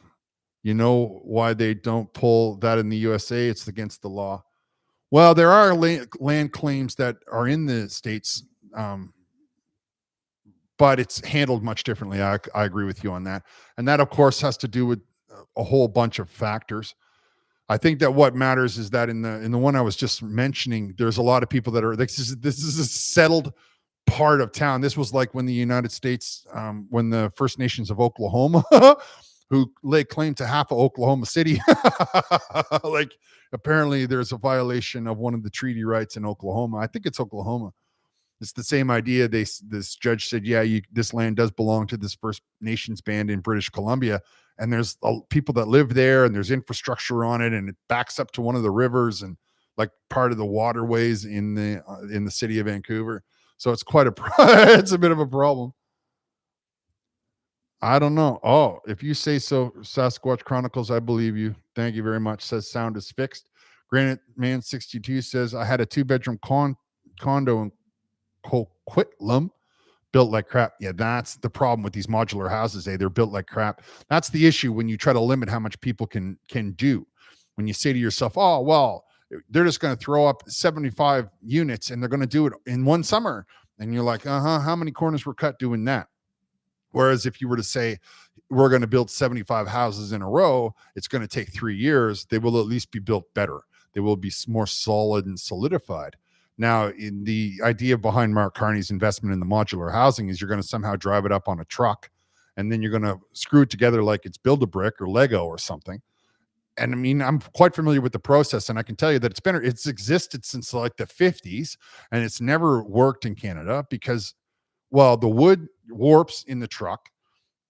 You know why they don't pull that in the USA? It's against the law. Well, there are land claims that are in the States, but it's handled much differently. I agree with you on that. And that, of course, has to do with a whole bunch of factors. I think that what matters is that in the one I was just mentioning, there's a lot of people that are, this is a settled part of town. This was like when the United States, when the First Nations of Oklahoma who lay claim to half of Oklahoma City. Like, apparently there's a violation of one of the treaty rights in Oklahoma. I think it's Oklahoma. It's the same idea. This judge said, yeah, this land does belong to this First Nations band in British Columbia, and there's people that live there, and there's infrastructure on it, and it backs up to one of the rivers and like part of the waterways in the city of Vancouver. So it's quite a it's a bit of a problem. I don't know. Oh, if you say so, Sasquatch Chronicles, I believe you. Thank you very much. Says sound is fixed. Granite Man 62 says I had a 2-bedroom condo in Coquitlam built like crap. Yeah, that's the problem with these modular houses. They're built like crap. That's the issue when you try to limit how much people can do. When you say to yourself, "Oh, well, they're just going to throw up 75 units and they're going to do it in one summer," and you're like, how many corners were cut doing that? Whereas if you were to say, we're going to build 75 houses in a row, it's going to take 3 years. They will at least be built better. They will be more solid and solidified. Now, in the idea behind Mark Carney's investment in the modular housing is you're going to somehow drive it up on a truck, and then you're going to screw it together like it's Build-A-Brick or Lego or something. And I mean, I'm quite familiar with the process, and I can tell you that it's existed since like the 50s, and it's never worked in Canada because, well, the wood warps in the truck.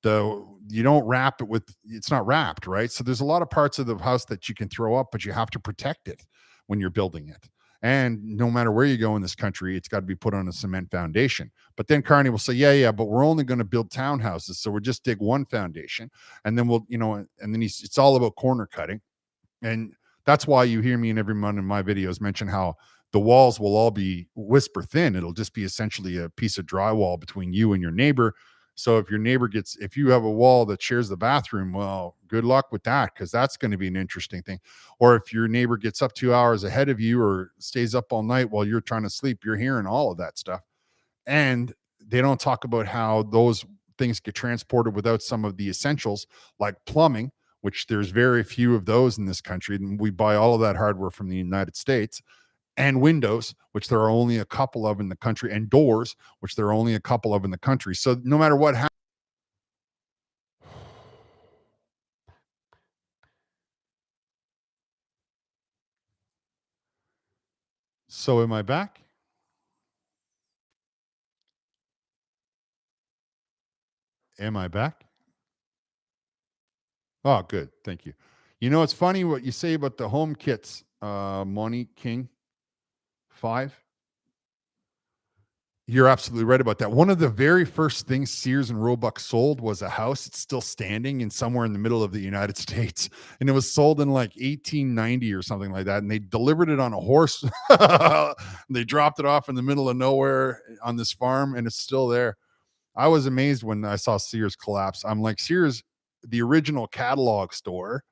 You don't wrap it with, it's not wrapped, right? So there's a lot of parts of the house that you can throw up, but you have to protect it when you're building it. And no matter where you go in this country, it's got to be put on a cement foundation. But then Carney will say, yeah, but we're only going to build townhouses. So we'll just dig one foundation and then and then it's all about corner cutting. And that's why you hear me in every one of my videos mention how the walls will all be whisper thin. It'll just be essentially a piece of drywall between you and your neighbor. So if you have a wall that shares the bathroom, well, good luck with that, because that's going to be an interesting thing. Or if your neighbor gets up 2 hours ahead of you or stays up all night while you're trying to sleep, you're hearing all of that stuff. And they don't talk about how those things get transported without some of the essentials like plumbing, which there's very few of those in this country. And we buy all of that hardware from the United States, and windows, which there are only a couple of in the country, and doors, which there are only a couple of in the country. So no matter what happens. So am I back? Am I back? Oh, good. Thank you. You know, it's funny what you say about the home kits, Monty King 5. You're absolutely right about that. One of the very first things Sears and Roebuck sold was a house. It's still standing in somewhere in the middle of the United States. And it was sold in like 1890 or something like that. And they delivered it on a horse. They dropped it off in the middle of nowhere on this farm, and it's still there. I was amazed when I saw Sears collapse. I'm like, Sears, the original catalog store.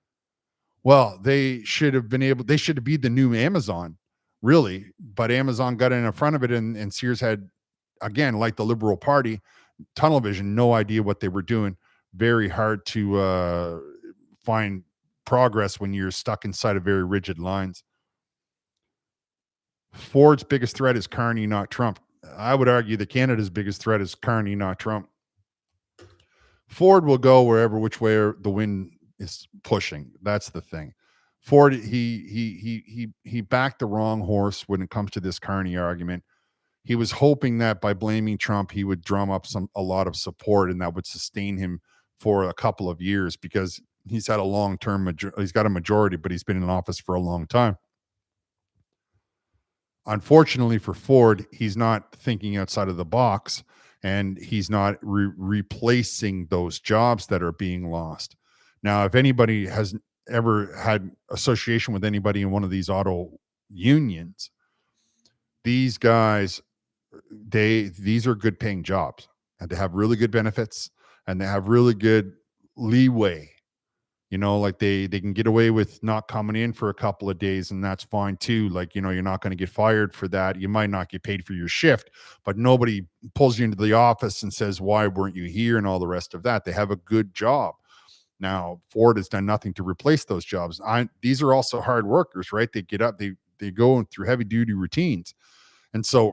Well, they should be the new Amazon, really. But Amazon got in front of it, and Sears had, again, like the Liberal Party, tunnel vision, no idea what they were doing. Very hard to find progress when you're stuck inside of very rigid lines. Ford's biggest threat is Carney, not Trump. I would argue that Canada's biggest threat is Carney, not Trump. Ford will go which way the wind is pushing. That's the thing. Ford, he backed the wrong horse when it comes to this Carney argument. He was hoping that by blaming Trump, he would drum up a lot of support, and that would sustain him for a couple of years, because he's had a long-term he's got a majority, but he's been in office for a long time. Unfortunately for Ford, he's not thinking outside of the box, and he's not replacing those jobs that are being lost. Now, if anybody has ever had association with anybody in one of these auto unions, these guys, these are good paying jobs, and they have really good benefits, and they have really good leeway. Like they can get away with not coming in for a couple of days, and that's fine too. Like, you're not going to get fired for that. You might not get paid for your shift, but nobody pulls you into the office and says, why weren't you here? And all the rest of that. They have a good job. Now, Ford has done nothing to replace those jobs. These are also hard workers, right? They get up, they go through heavy duty routines. And so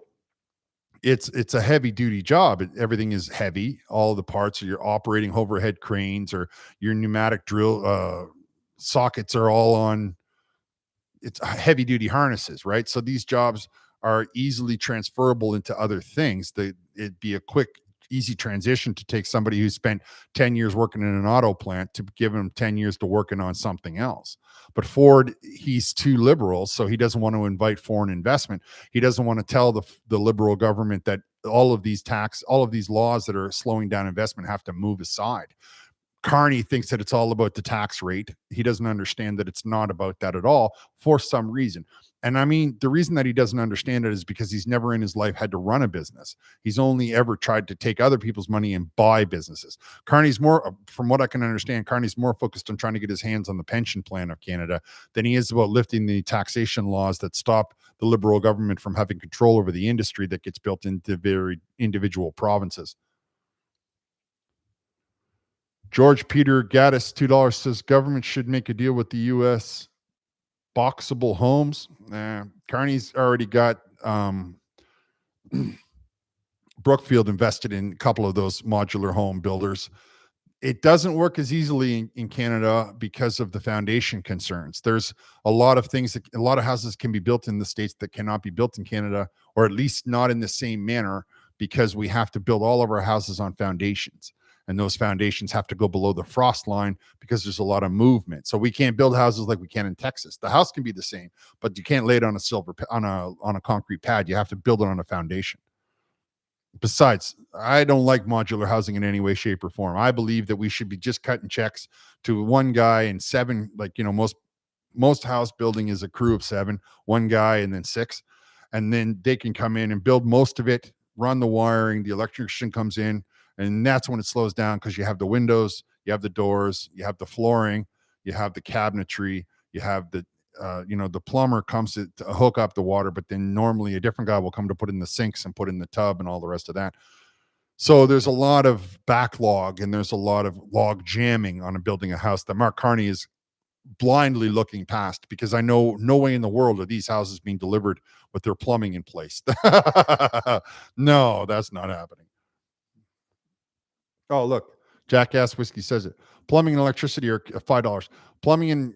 it's a heavy duty job. Everything is heavy. All the parts of your operating overhead cranes or your pneumatic drill sockets are all on it's heavy duty harnesses, right? So these jobs are easily transferable into other things. It'd be a quick, easy transition to take somebody who spent 10 years working in an auto plant to give him 10 years to working on something else. But Ford, he's too liberal, so he doesn't want to invite foreign investment. He doesn't want to tell the liberal government that all of these laws that are slowing down investment have to move aside. Carney thinks that it's all about the tax rate. He doesn't understand that it's not about that at all for some reason. And I mean, the reason that he doesn't understand it is because he's never in his life had to run a business. He's only ever tried to take other people's money and buy businesses. Carney's more, from what I can understand, Carney's more focused on trying to get his hands on the pension plan of Canada than he is about lifting the taxation laws that stop the Liberal government from having control over the industry that gets built into very individual provinces. George Peter Gaddis, $2 says government should make a deal with the U.S. boxable homes. Carney's already got Brookfield invested in a couple of those modular home builders. It doesn't work as easily in Canada because of the foundation concerns. There's a lot of things a lot of houses can be built in the States that cannot be built in Canada, or at least not in the same manner, because we have to build all of our houses on foundations. And those foundations have to go below the frost line because there's a lot of movement. So we can't build houses like we can in Texas. The house can be the same, but you can't lay it on a concrete pad. You have to build it on a foundation. Besides, I don't like modular housing in any way, shape, or form. I believe that we should be just cutting checks to one guy and seven, like, most house building is a crew of seven, one guy and then six. And then they can come in and build most of it, run the wiring, the electrician comes in, and that's when it slows down because you have the windows, you have the doors, you have the flooring, you have the cabinetry, you have the the plumber comes to hook up the water, but then normally a different guy will come to put in the sinks and put in the tub and all the rest of that. So there's a lot of backlog and there's a lot of log jamming on building a house that Mark Carney is blindly looking past, because I know no way in the world are these houses being delivered with their plumbing in place. No, that's not happening. Oh, look, Jackass Whiskey says it. Plumbing and electricity are $5. Plumbing and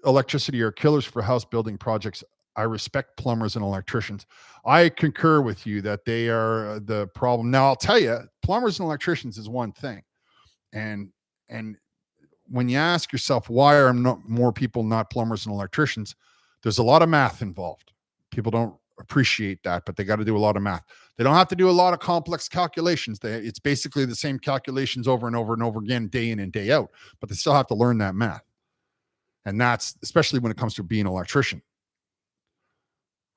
electricity are killers for house building projects. I respect plumbers and electricians. I concur with you that they are the problem. Now, I'll tell you, plumbers and electricians is one thing. And when you ask yourself, why are not more people not plumbers and electricians? There's a lot of math involved. People don't appreciate that, but they got to do a lot of math. They don't have to do a lot of complex calculations. It's basically the same calculations over and over and over again, day in and day out, but they still have to learn that math. And that's especially when it comes to being an electrician.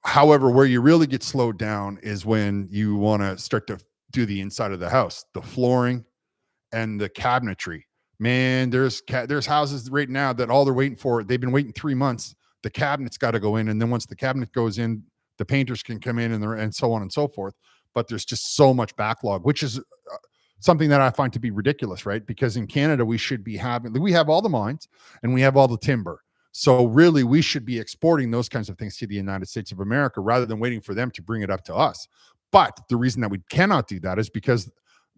However, where you really get slowed down is when you want to start to do the inside of the house, the flooring and the cabinetry. Man, there's houses right now that all they're waiting for, they've been waiting 3 months. The cabinet's got to go in. And then once the cabinet goes in, the painters can come in and so on and so forth. But there's just so much backlog, which is something that I find to be ridiculous, right? Because in Canada, we have all the mines and we have all the timber. So really, we should be exporting those kinds of things to the United States of America rather than waiting for them to bring it up to us. But the reason that we cannot do that is because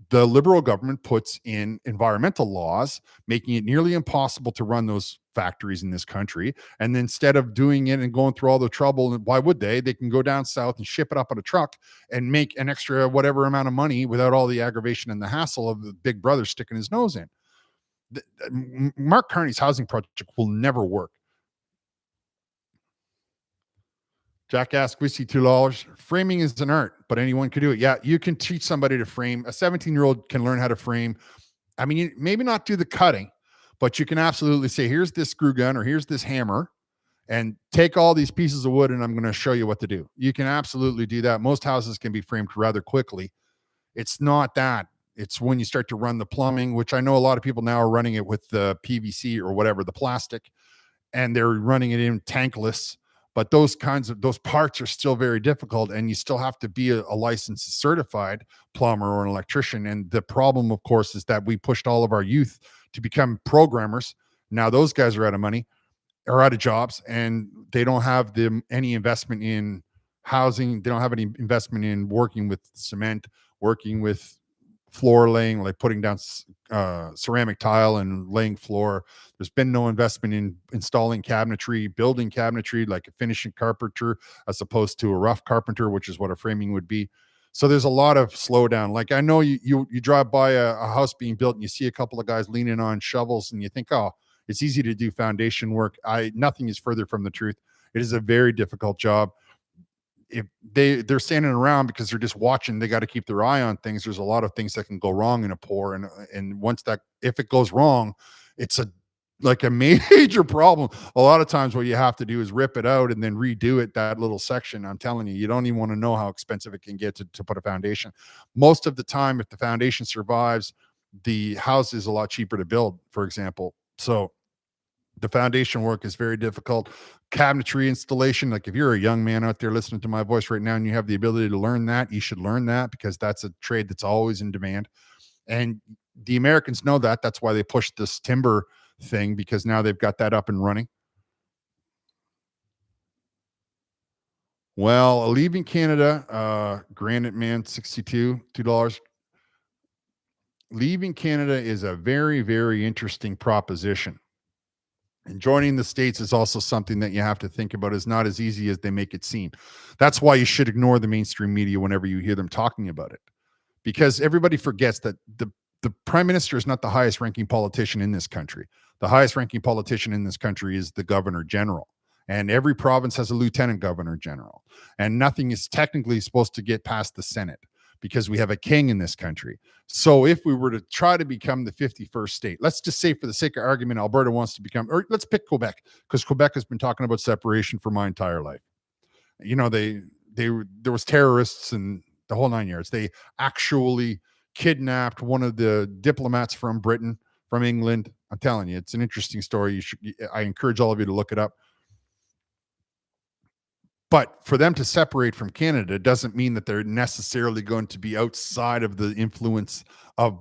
the Liberal government puts in environmental laws, making it nearly impossible to run those factories in this country. And instead of doing it and going through all the trouble, why would they? They can go down south and ship it up on a truck and make an extra whatever amount of money without all the aggravation and the hassle of the big brother sticking his nose in. Mark Carney's housing project will never work. Jackass Whiskey, $2. Framing is an art, but anyone can do it. Yeah, you can teach somebody to frame. A 17-year-old can learn how to frame. I mean, maybe not do the cutting, but you can absolutely say, here's this screw gun or here's this hammer, and take all these pieces of wood and I'm going to show you what to do. You can absolutely do that. Most houses can be framed rather quickly. It's not that. It's when you start to run the plumbing, which I know a lot of people now are running it with the PVC or whatever, the plastic, and they're running it in tankless. But those parts are still very difficult, and you still have to be a licensed certified plumber or an electrician. And the problem, of course, is that we pushed all of our youth to become programmers. Now those guys are out of money or out of jobs, and they don't have any investment in housing. They don't have any investment in working with cement, working with floor laying, like putting down ceramic tile and laying floor. There's been no investment in installing cabinetry, building cabinetry, like a finishing carpenter, as opposed to a rough carpenter, which is what a framing would be. So there's a lot of slowdown. Like I know you drive by a house being built and you see a couple of guys leaning on shovels and you think, oh, it's easy to do foundation work. Nothing is further from the truth. It is a very difficult job. If they're standing around because they're just watching, they got to keep their eye on things. There's a lot of things that can go wrong in a pour, and once that, if it goes wrong, it's like a major problem. A lot of times what you have to do is rip it out and then redo it, that little section. I'm telling you, you don't even want to know how expensive it can get to put a foundation. Most of the time, if the foundation survives, the house is a lot cheaper to build, for example. So the foundation work is very difficult. Cabinetry installation, like if you're a young man out there listening to my voice right now and you have the ability to learn that, you should learn that, because that's a trade that's always in demand. And the Americans know that. That's why they pushed this timber thing, because now they've got that up and running. Well, leaving Canada, Granite Man 62, $2. Leaving Canada is a very, very interesting proposition. And joining the States is also something that you have to think about. Is not as easy as they make it seem. That's why you should ignore the mainstream media whenever you hear them talking about it, because everybody forgets that the prime minister is not the highest ranking politician in this country. The highest ranking politician in this country is the governor general. And every province has a lieutenant governor general. And nothing is technically supposed to get past the Senate, because we have a king in this country. So if we were to try to become the 51st state, let's just say for the sake of argument, Alberta wants to become, or let's pick Quebec, because Quebec has been talking about separation for my entire life. You know, there was terrorists and the whole 9 yards. They actually kidnapped one of the diplomats from Britain, from England. I'm telling you, it's an interesting story. I encourage all of you to look it up. But for them to separate from Canada doesn't mean that they're necessarily going to be outside of the influence of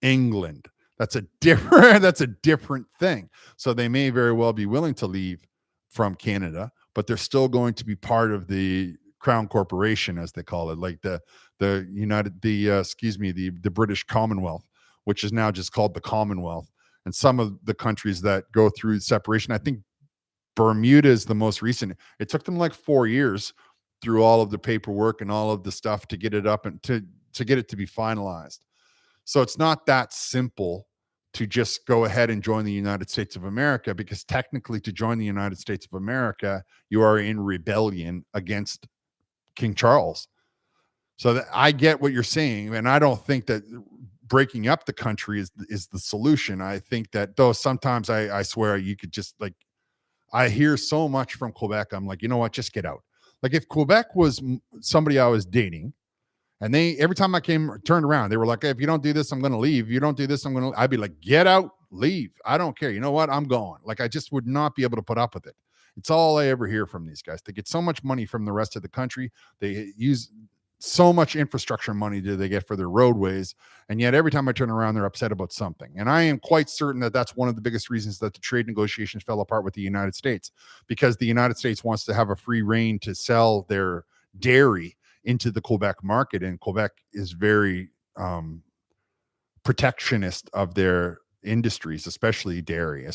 England. That's a different thing. So they may very well be willing to leave from Canada, but they're still going to be part of the Crown Corporation, as they call it, like the British Commonwealth, which is now just called the Commonwealth. And some of the countries that go through separation, I think Bermuda is the most recent. It took them like 4 years through all of the paperwork and all of the stuff to get it up and to get it to be finalized. So it's not that simple to just go ahead and join the United States of America, because technically to join the United States of America, you are in rebellion against King Charles. So I get what you're saying. And I don't think that breaking up the country is the solution. I think that, though, sometimes I swear you could just, like, I hear so much from Quebec. I'm like, you know what? Just get out. Like if Quebec was somebody I was dating, and every time I turned around, they were like, hey, if you don't do this, I'm going to leave. If you don't do this, I'd be like, get out, leave. I don't care. You know what? I'm gone. Like I just would not be able to put up with it. It's all I ever hear from these guys. They get so much money from the rest of the country. They use so much infrastructure money do they get for their roadways, and yet every time I turn around, they're upset about something. And I am quite certain that that's one of the biggest reasons that the trade negotiations fell apart with the United States, because the United States wants to have a free reign to sell their dairy into the Quebec market, and Quebec is very protectionist of their industries, especially dairy.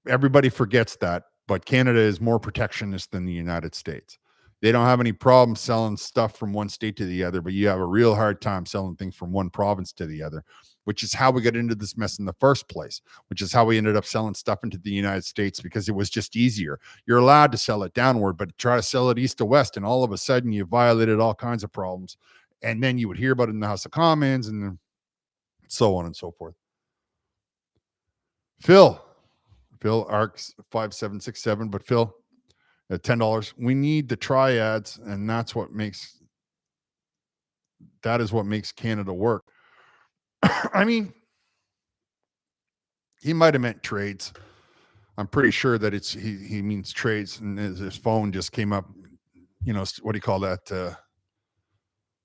Everybody forgets that, but Canada is more protectionist than the United States. They don't have any problem selling stuff from one state to the other, but you have a real hard time selling things from one province to the other, which is how we got into this mess in the first place, which is how we ended up selling stuff into the United States, because it was just easier. You're allowed to sell it downward, but try to sell it east to west, and all of a sudden you violated all kinds of problems. And then you would hear about it in the House of Commons and so on and so forth. Phil ARCS 5767, but Phil, at $10, we need the triads, and that is what makes Canada work. I mean, he might have meant trades. I'm pretty sure that he means trades, and his phone just came up, what do you call that?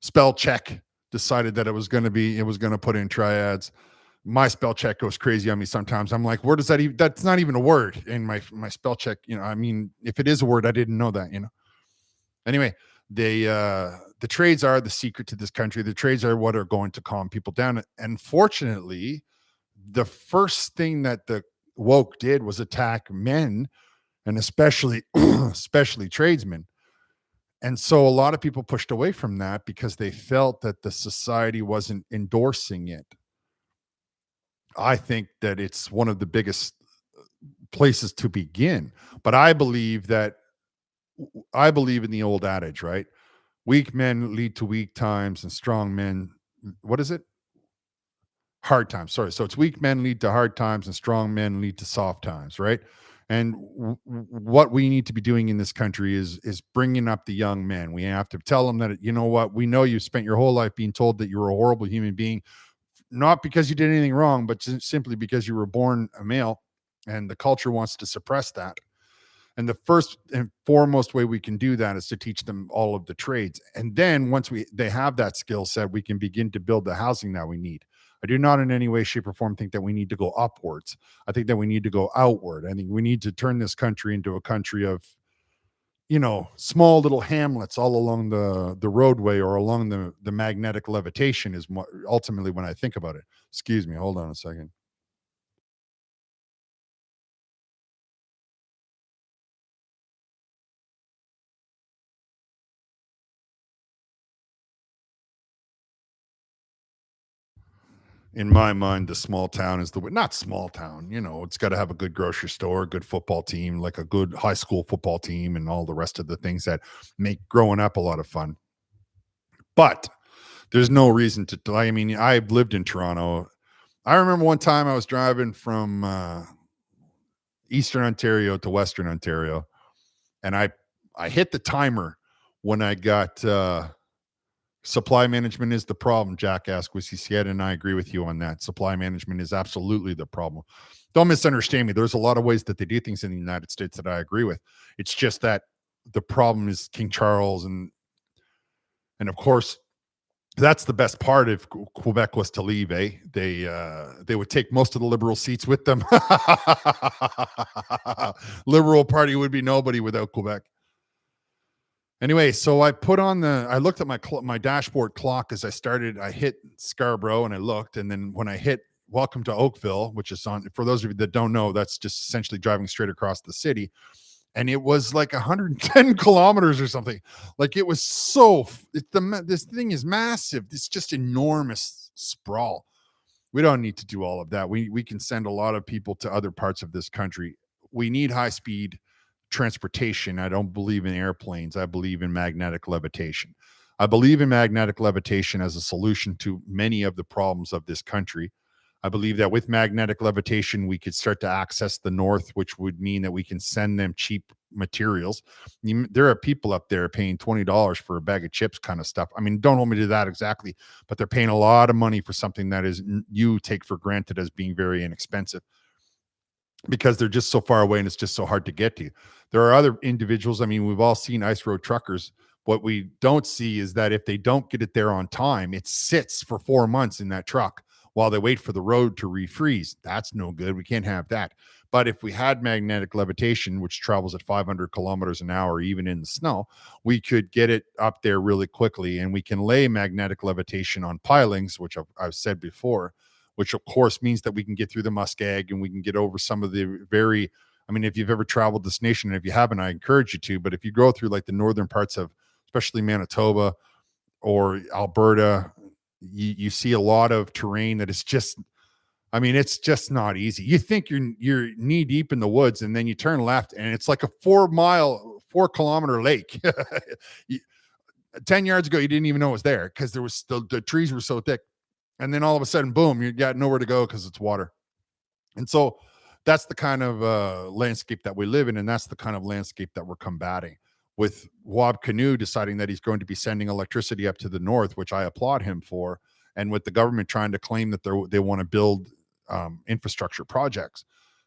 Spell check decided that it was going to put in triads. My spell check goes crazy on me sometimes. I'm like, where does that even, that's not even a word in my spell check. I mean, if it is a word, I didn't know that, Anyway, the trades are the secret to this country. The trades are what are going to calm people down. And fortunately, the first thing that the woke did was attack men, and especially especially tradesmen. And so a lot of people pushed away from that because they felt that the society wasn't endorsing it. I think that it's one of the biggest places to begin. But I believe in the old adage, right? Weak men lead to weak times and strong men, what is it? Hard times. Sorry. So it's weak men lead to hard times and strong men lead to soft times, right? And what we need to be doing in this country is bringing up the young men. We have to tell them that, you know what, we know you spent your whole life being told that you're a horrible human being, not because you did anything wrong, but simply because you were born a male, and the culture wants to suppress that. And the first and foremost way we can do that is to teach them all of the trades. And then once they have that skill set, we can begin to build the housing that we need. I do not in any way, shape, or form think that we need to go upwards. I think that we need to go outward. I think we need to turn this country into a country of, small little hamlets all along the roadway or along the magnetic levitation is ultimately when I think about it. Excuse me, hold on a second. In my mind, the small town is the way, not small town, it's got to have a good grocery store, a good football team, like a good high school football team, and all the rest of the things that make growing up a lot of fun. But there's no reason to, I mean, I've lived in Toronto. I remember one time I was driving from Eastern Ontario to Western Ontario, and I hit the timer when I got supply management is the problem, Jack Asquith, and I agree with you on that. Supply management is absolutely the problem. Don't misunderstand me. There's a lot of ways that they do things in the United States that I agree with. It's just that the problem is King Charles, and of course that's the best part. If Quebec was to leave, they would take most of the liberal seats with them. Liberal Party would be nobody without Quebec. Anyway, so I looked at my dashboard clock as I hit Scarborough, and I looked, and then when I hit Welcome to Oakville, which is for those of you that don't know, that's just essentially driving straight across the city. And it was like 110 kilometers or something. Like it was this thing is massive. It's just enormous sprawl. We don't need to do all of that. We can send a lot of people to other parts of this country. We need high speed transportation. I don't believe in airplanes. I believe in magnetic levitation. I believe in magnetic levitation as a solution to many of the problems of this country. I believe that with magnetic levitation, we could start to access the North, which would mean that we can send them cheap materials. There are people up there paying $20 for a bag of chips kind of stuff. I mean, don't hold me to that exactly, but they're paying a lot of money for something that is you take for granted as being very inexpensive because they're just so far away and it's just so hard to get to. There are other individuals. I mean, we've all seen ice road truckers. What we don't see is that if they don't get it there on time, it sits for 4 months in that truck while they wait for the road to refreeze. That's no good. We can't have that. But if we had magnetic levitation, which travels at 500 kilometers an hour, even in the snow, we could get it up there really quickly. And we can lay magnetic levitation on pilings, which I've said before, which of course means that we can get through the muskeg and we can get over some of the I mean, if you've ever traveled this nation, and if you haven't, I encourage you to, but if you go through like the northern parts of, especially Manitoba or Alberta, you see a lot of terrain that is just, I mean, it's just not easy. You think you're knee deep in the woods, and then you turn left, and it's like a 4-kilometer lake. 10 yards ago, you didn't even know it was there because there was the trees were so thick, and then all of a sudden, boom, you got nowhere to go because it's water. And so that's the kind of landscape that we live in, and that's the kind of landscape that we're combating. With Wab Kinew deciding that he's going to be sending electricity up to the north, which I applaud him for, and with the government trying to claim that they want to build infrastructure projects.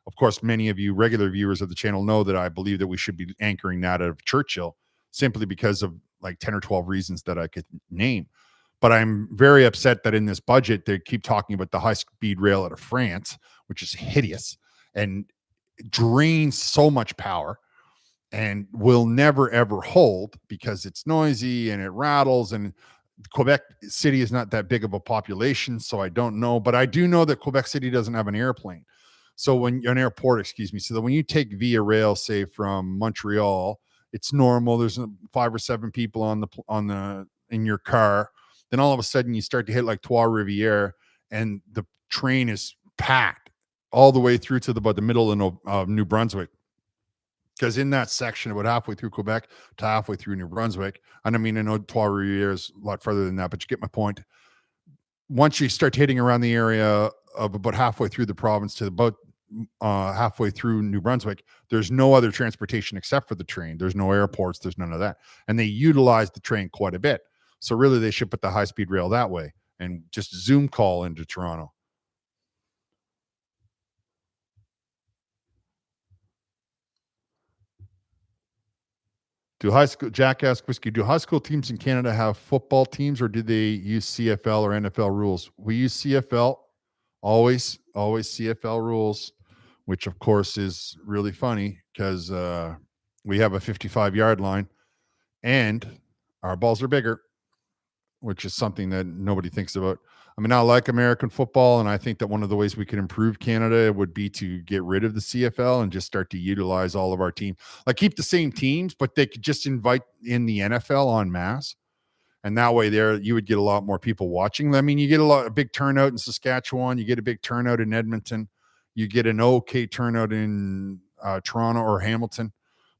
Of course, many of you regular viewers of the channel know that I believe that we should be anchoring that out of Churchill, simply because of like 10 or 12 reasons that I could name. But I'm very upset that in this budget, they keep talking about the high-speed rail out of France, which is hideous and drains so much power. and will never ever hold because it's noisy and it rattles. And Quebec City is not that big of a population, so I don't know, but I do know that Quebec City doesn't have an airplane. So when an airport, excuse me, so that when you take Via Rail, say from Montreal, it's normal. There's 5 or 7 people on the in your car. Then all of a sudden you start to hit like Trois Rivières, and the train is packed all the way through to about the middle of New Brunswick. Because in that section, about halfway through Quebec to halfway through New Brunswick, and I mean, I know Trois Rivières is a lot further than that, but you get my point. Once you start hitting around the area of about halfway through the province to about halfway through New Brunswick, there's no other transportation except for the train. There's no airports. There's none of that. And they utilize the train quite a bit. So really, they should put the high-speed rail that way and just Zoom call into Toronto. Do high school Jackass Whiskey? Do high school teams in Canada have football teams, or do they use CFL or NFL rules? We use CFL, always CFL rules, which of course is really funny because we have a 55-yard line, and our balls are bigger, which is something that nobody thinks about. I mean, I like American football, and I think that one of the ways we could improve Canada would be to get rid of the CFL and just start to utilize all of our team. Like keep the same teams, but they could just invite in the NFL en masse. And that way there you would get a lot more people watching. I mean, you get a big turnout in Saskatchewan, you get a big turnout in Edmonton, you get an okay turnout in Toronto or Hamilton,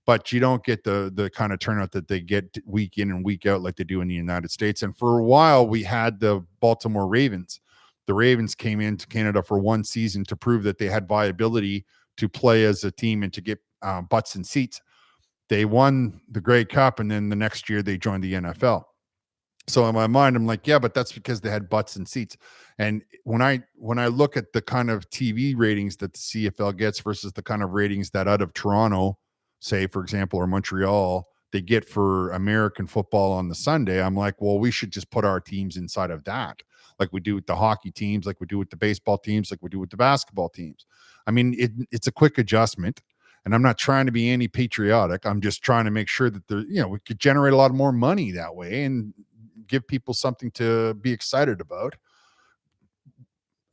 but you don't get the kind of turnout that they get week in and week out like they do in the United States. And for a while, we had the Baltimore Ravens. The Ravens came into Canada for one season to prove that they had viability to play as a team and to get butts and seats. They won the Grey Cup, and then the next year they joined the NFL. So in my mind, I'm like, yeah, but that's because they had butts and seats. And when I look at the kind of TV ratings that the CFL gets versus the kind of ratings that out of Toronto, say, for example, or Montreal, they get for American football on the Sunday, I'm like, well, we should just put our teams inside of that, like we do with the hockey teams, like we do with the baseball teams, like we do with the basketball teams. I mean, it's a quick adjustment. And I'm not trying to be anti-patriotic. I'm just trying to make sure that we could generate a lot more money that way and give people something to be excited about.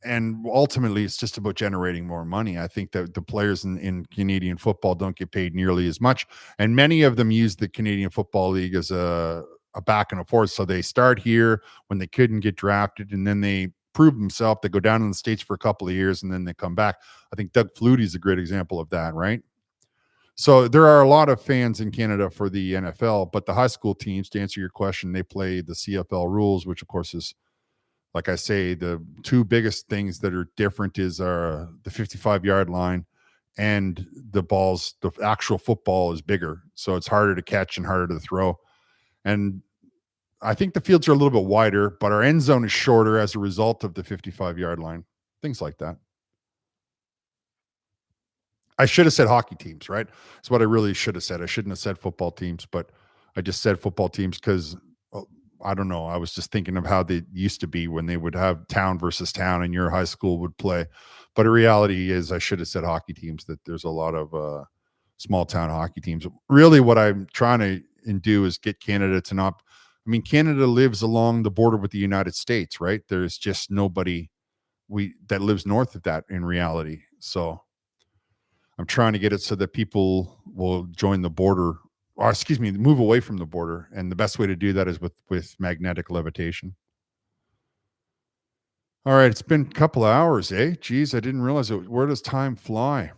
And ultimately, it's just about generating more money. I think that the players in Canadian football don't get paid nearly as much. And many of them use the Canadian Football League as a back and forth. So they start here when they couldn't get drafted, and then they prove themselves. They go down in the States for a couple of years, and then they come back. I think Doug Flutie is a great example of that, right? So there are a lot of fans in Canada for the NFL, but the high school teams, to answer your question, they play the CFL rules, which of course is, like I say, the two biggest things that are different is the 55-yard line and the balls. The actual football is bigger, so it's harder to catch and harder to throw. And I think the fields are a little bit wider, but our end zone is shorter as a result of the 55-yard line, things like that. I should have said hockey teams, right? That's what I really should have said. I shouldn't have said football teams, but I just said football teams because I don't know. I was just thinking of how they used to be when they would have town versus town and your high school would play. But the reality is I should have said hockey teams, that there's a lot of small town hockey teams. Really what I'm trying to do is get Canada to not, I mean, Canada lives along the border with the United States, right? There's just nobody that lives north of that in reality. So I'm trying to get it so that people will join the border, or excuse me, move away from the border. And the best way to do that is with magnetic levitation. All right, it's been a couple of hours, eh? Geez, I didn't realize it. Where does time fly?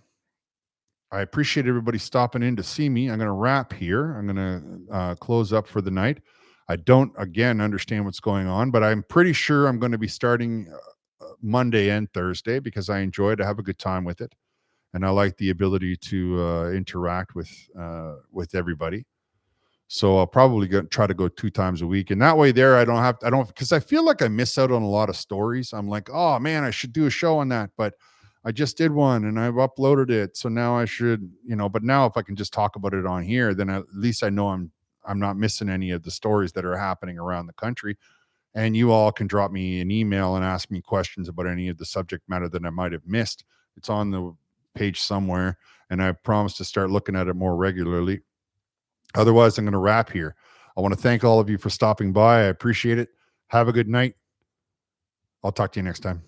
I appreciate everybody stopping in to see me. I'm going to wrap here. I'm going to close up for the night. I don't, again, understand what's going on, but I'm pretty sure I'm going to be starting Monday and Thursday because I enjoy it. I have a good time with it. And I like the ability to interact with everybody. So I'll probably try to go 2 times a week. And that way there, because I feel like I miss out on a lot of stories. I'm like, oh man, I should do a show on that. But I just did one and I've uploaded it. So now I should, but now if I can just talk about it on here, then at least I know I'm not missing any of the stories that are happening around the country. And you all can drop me an email and ask me questions about any of the subject matter that I might have missed. It's on the page somewhere, and I promise to start looking at it more regularly. Otherwise, I'm going to wrap here. I want to thank all of you for stopping by. I appreciate it. Have a good night. I'll talk to you next time.